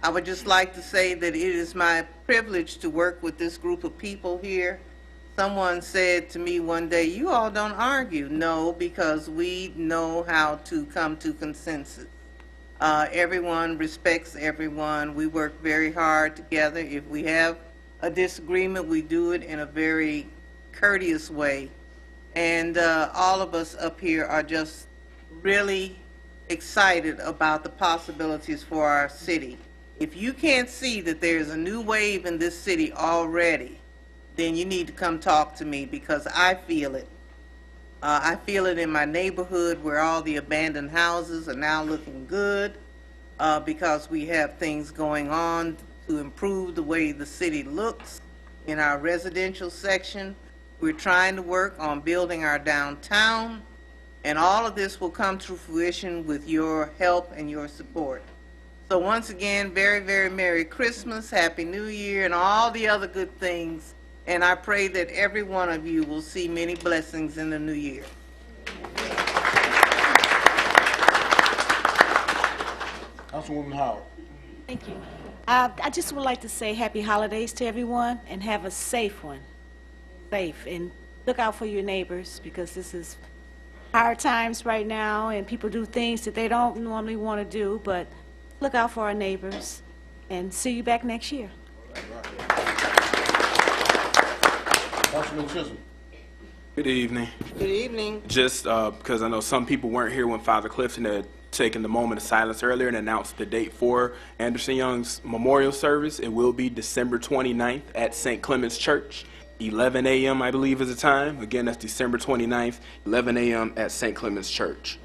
[SPEAKER 4] I would just like to say that it is my privilege to work with this group of people here. Someone said to me one day, "You all don't argue." No, because we know how to come to consensus. Everyone respects everyone. We work very hard together. If we have a disagreement, we do it in a very courteous way. And all of us up here are just really excited about the possibilities for our city. If you can't see that there's a new wave in this city already, then you need to come talk to me, because I feel it. I feel it in my neighborhood where all the abandoned houses are now looking good because we have things going on to improve the way the city looks in our residential section. We're trying to work on building our downtown, and all of this will come to fruition with your help and your support. So once again, very, very Merry Christmas, Happy New Year, and all the other good things. And I pray that every one of you will see many blessings in the new year.
[SPEAKER 1] Councilwoman Howard.
[SPEAKER 2] Thank you. I just would like to say happy holidays to everyone and have a safe one. Safe. And look out for your neighbors, because this is hard times right now and people do things that they don't normally want to do, but look out for our neighbors and see you back next year.
[SPEAKER 1] Councilman Chisholm.
[SPEAKER 6] Good evening.
[SPEAKER 4] Good evening.
[SPEAKER 6] Just because I know some people weren't here when Father Clifton had taken the moment of silence earlier and announced the date for Anderson Young's memorial service. It will be December 29th at St. Clement's Church. 11 a.m. I believe is the time. Again, that's December 29th, 11 a.m. at St. Clement's Church.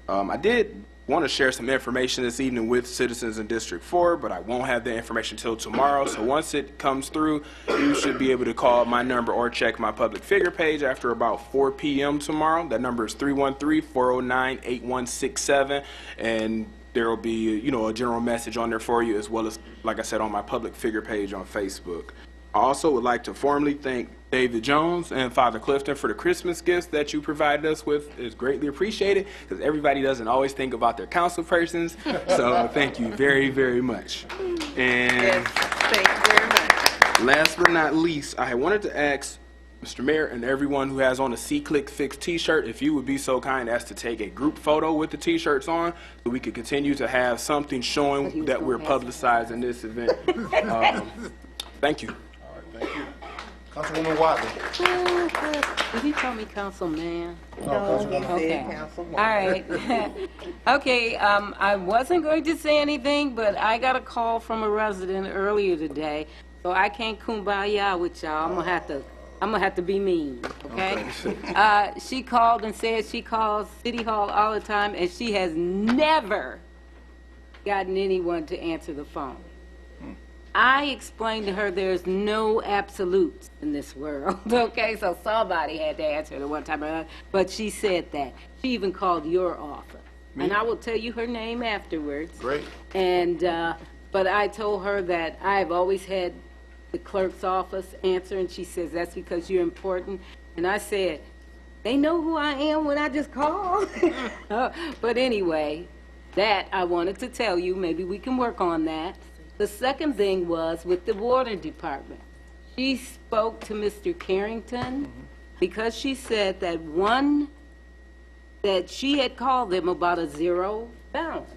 [SPEAKER 6] I did want to share some information this evening with citizens in District 4, but I won't have the information till tomorrow. So once it comes through, you should be able to call my number or check my public figure page after about 4 p.m. tomorrow. That number is 313-409-8167, and there will be, a general message on there for you, as well as, like I said, on my public figure page on Facebook. I also would like to formally thank David Jones and Father Clifton for the Christmas gifts that you provided us with. It's greatly appreciated, because everybody doesn't always think about their council persons. So thank you very, very much. And
[SPEAKER 4] yes, thank you very much.
[SPEAKER 6] Last but not least, I wanted to ask Mr. Mayor and everyone who has on a SeeClickFix t-shirt if you would be so kind as to take a group photo with the t-shirts on, so we could continue to have something showing that we're publicizing this event. Thank you.
[SPEAKER 1] Thank you. Councilwoman Watley.
[SPEAKER 5] Did he call me councilman?
[SPEAKER 1] No, Councilwoman.
[SPEAKER 5] Okay.
[SPEAKER 4] Councilwoman.
[SPEAKER 5] All right. Okay, I wasn't going to say anything, but I got a call from a resident earlier today, so I can't kumbaya with y'all. I'm going to have to I'm gonna have to be mean, okay? She called and said she calls City Hall all the time, and she has never gotten anyone to answer the phone. I explained to her there's no absolutes in this world, okay? So somebody had to answer it one time or another, but she said that. She even called your office.
[SPEAKER 1] Me?
[SPEAKER 5] And I will tell you her name afterwards.
[SPEAKER 1] Great.
[SPEAKER 5] And, but I told her that I've always had the clerk's office answer, and she says, that's because you're important. And I said, they know who I am when I just call. But anyway, that I wanted to tell you, maybe we can work on that. The second thing was with the water department. She spoke to Mr. Carrington because she said that that she had called them about a zero balance.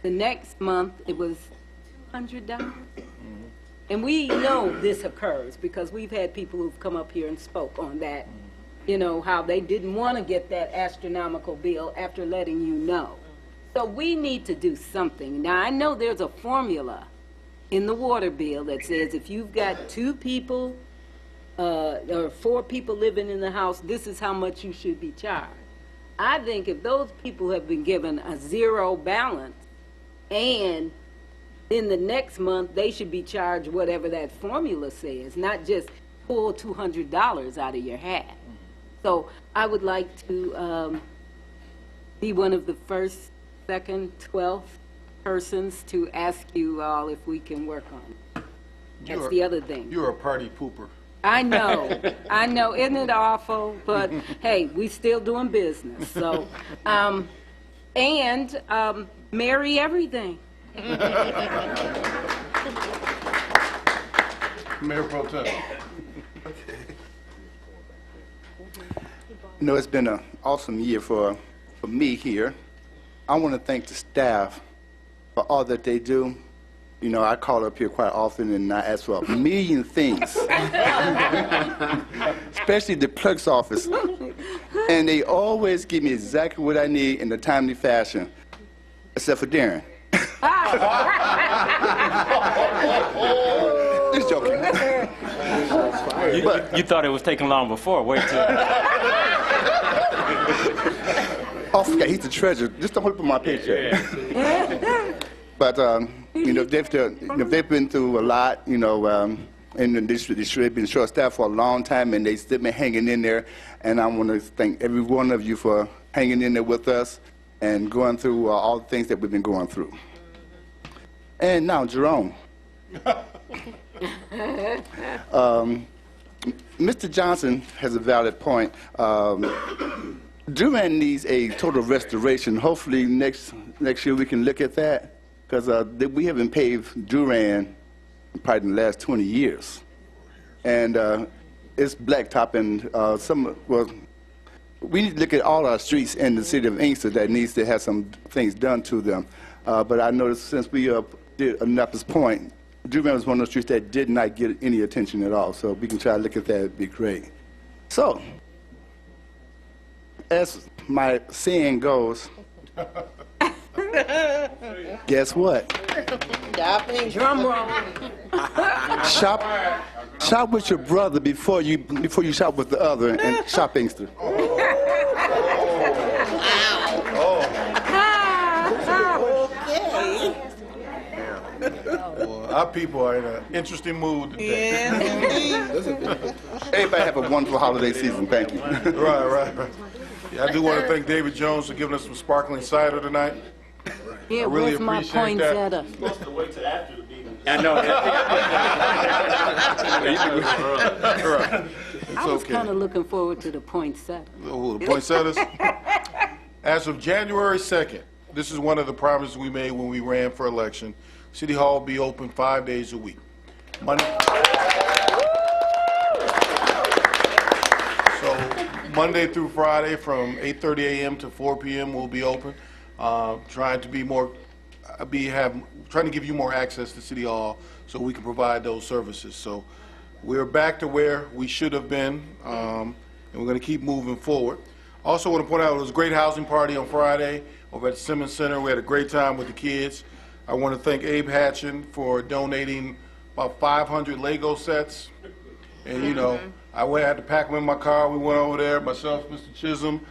[SPEAKER 5] The next month, it was $200. And we know this occurs because we've had people who've come up here and spoke on that, you know, how they didn't want to get that astronomical bill after letting you know. So we need to do something. Now, I know there's a formula in the water bill that says if you've got 2 people or 4 people living in the house, this is how much you should be charged. I think if those people have been given a zero balance and in the next month they should be charged whatever that formula says, not just pull $200 out of your hat. So I would like to be one of the first, second, 12th persons to ask you all if we can work on it. That's the other thing.
[SPEAKER 1] You're a party pooper.
[SPEAKER 5] I know, I know, isn't it awful? But hey, we still doing business, so, and marry everything.
[SPEAKER 1] Mayor Pro Tem.
[SPEAKER 9] You know, it's been an awesome year for me here. I want to thank the staff for all that they do. You know, I call up here quite often and I ask for a million things, especially the clerk's office. And they always give me exactly what I need in a timely fashion, except for Darren. Just joking.
[SPEAKER 10] You thought it was taking long before. Wait till.
[SPEAKER 9] Oh, forget, he's the treasurer. Just don't put my paycheck. But, you know, they've been through a lot, you know, in the district. They've been short-staffed for a long time, and they've still been hanging in there. And I want to thank every one of you for hanging in there with us and going through all the things that we've been going through. And now, Jerome. Mr. Johnson has a valid point. Durand needs a total restoration. Hopefully next year we can look at that, because we haven't paved Durand probably in the last 20 years. And it's blacktop, and we need to look at all our streets in the city of Inkster that needs to have some things done to them. But I noticed since we did Annapolis Point, Durand was one of those streets that did not get any attention at all. So if we can try to look at that, it'd be great. So, as my saying goes, guess what?
[SPEAKER 5] Drum roll.
[SPEAKER 9] Shop with your brother before you shop with the other, and shop Inkster.
[SPEAKER 1] Well, our people are in an interesting mood today.
[SPEAKER 9] Everybody have a wonderful holiday season. Thank you.
[SPEAKER 1] Right. Yeah, I do want to thank David Jones for giving us some sparkling cider tonight.
[SPEAKER 5] Yeah,
[SPEAKER 1] I really
[SPEAKER 5] where's my
[SPEAKER 1] appreciate that.
[SPEAKER 5] poinsettia?
[SPEAKER 10] You're supposed to wait till after the meeting.
[SPEAKER 1] I know.
[SPEAKER 5] I was kind of looking forward to the poinsettia.
[SPEAKER 1] Oh, the poinsettias? As of January 2nd, this is one of the promises we made when we ran for election. City Hall will be open 5 days a week. So Monday through Friday from 8:30 a.m. to 4 p.m. we'll be open. Trying to give you more access to City Hall so we can provide those services. So we're back to where we should have been, and we're going to keep moving forward. Also want to point out it was a great housing party on Friday over at the Simmons Center. We had a great time with the kids. I want to thank Abe Hatchin for donating about 500 Lego sets And, you know, I had to pack them in my car. We went over there, myself, Mr. Chisholm,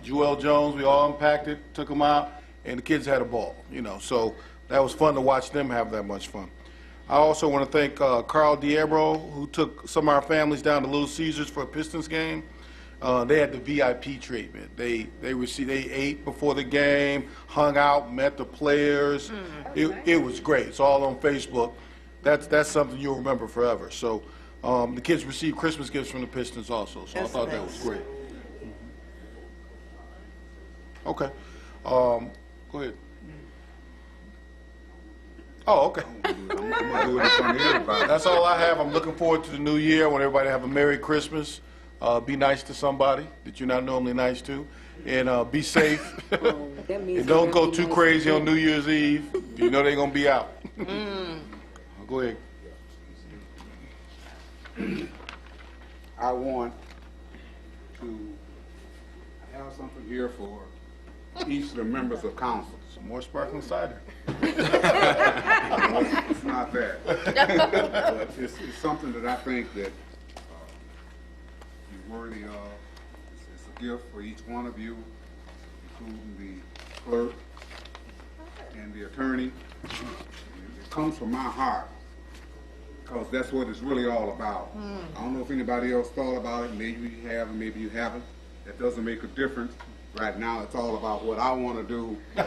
[SPEAKER 1] Joel Jones, we all unpacked it, took them out, and the kids had a ball, you know. So that was fun to watch them have that much fun. I also want to thank Carl Diabro, who took some of our families down to Little Caesars for a Pistons game. They had the VIP treatment. They ate before the game, hung out, met the players. It was great. It's all on Facebook. That's something you'll remember forever. So the kids received Christmas gifts from the Pistons also. So I thought that was great. Okay. Go ahead. Oh, okay. That's all I have. I'm looking forward to the new year. I want everybody to have a Merry Christmas. Be nice to somebody that you're not normally nice to. And be safe. And don't go too crazy on New Year's Eve. You know they're going to be out. Go ahead.
[SPEAKER 20] I want to have something here for each of the members of council.
[SPEAKER 1] Some more sparkling cider.
[SPEAKER 20] It's not that. But it's something that I think that you're worthy of. It's a gift for each one of you, including the clerk and the attorney. It comes from my heart, because that's what it's really all about. I don't know if anybody else thought about it. Maybe you have, and maybe you haven't. That doesn't make a difference. Right now, it's all about what I want to do. So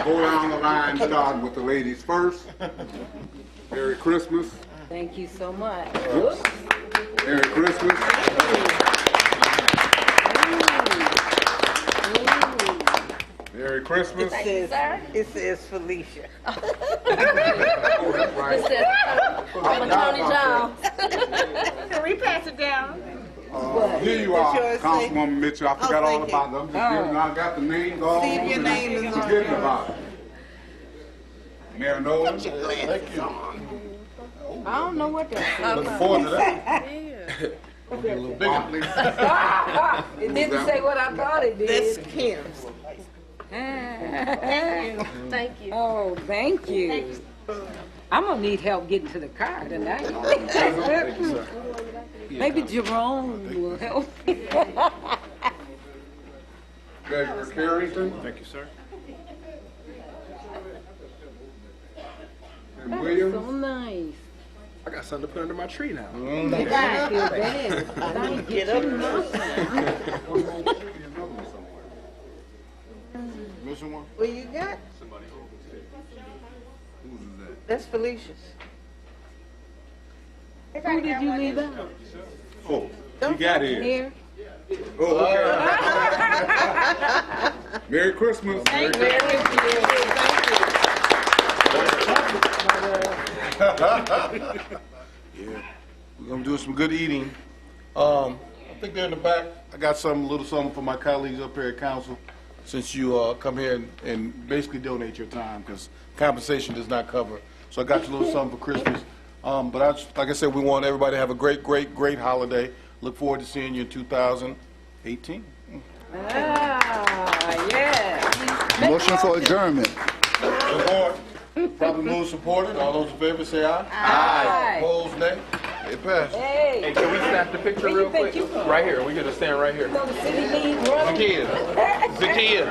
[SPEAKER 20] we'll go down the line, starting with the ladies first. Merry Christmas.
[SPEAKER 5] Thank you so much.
[SPEAKER 20] Merry Christmas. Merry Christmas.
[SPEAKER 4] It says Felicia.
[SPEAKER 3] It says, I'm Attorney Jones.
[SPEAKER 4] Can we pass it down?
[SPEAKER 20] Here you are, Councilwoman Mitchell. I forgot all about them. I got the names all.
[SPEAKER 4] See if your name is on
[SPEAKER 20] forgetting about it. Mayor Nolan.
[SPEAKER 1] Thank you.
[SPEAKER 5] I don't know what that is.
[SPEAKER 1] Looking forward to that. It'll be a little bigger.
[SPEAKER 5] It didn't say what I thought it did.
[SPEAKER 4] That's Kim's.
[SPEAKER 3] Thank you.
[SPEAKER 5] Oh, thank you. I'm going to need help getting to the car tonight. Maybe Jerome will help.
[SPEAKER 20] Treasurer Carrington.
[SPEAKER 10] Thank you, sir.
[SPEAKER 20] And Williams.
[SPEAKER 5] So nice.
[SPEAKER 6] I got something to put under my tree now.
[SPEAKER 5] I feel bad. Thank you.
[SPEAKER 1] Missing one?
[SPEAKER 4] What you got? That's Felicia's.
[SPEAKER 5] Who did you leave out?
[SPEAKER 20] Oh, you got it.
[SPEAKER 5] Here.
[SPEAKER 20] Oh, okay. Merry Christmas.
[SPEAKER 4] Thank you.
[SPEAKER 1] Yeah, we're gonna do some good eating. I think they're in the back. I got a little something for my colleagues up here at council, since you come here and basically donate your time, because compensation does not cover. So I got you a little something for Christmas. But like I said, we want everybody to have a great, great, great holiday. Look forward to seeing you in 2018.
[SPEAKER 5] Yeah.
[SPEAKER 9] Motion for adjournment.
[SPEAKER 1] Support. Probably move supported. All those in favor say aye.
[SPEAKER 5] Aye.
[SPEAKER 1] Opposed, nay. It passed.
[SPEAKER 6] Hey, can we snap the picture real quick? Right here. We can just stand right here.
[SPEAKER 5] So the city needs running.
[SPEAKER 6] Zakia.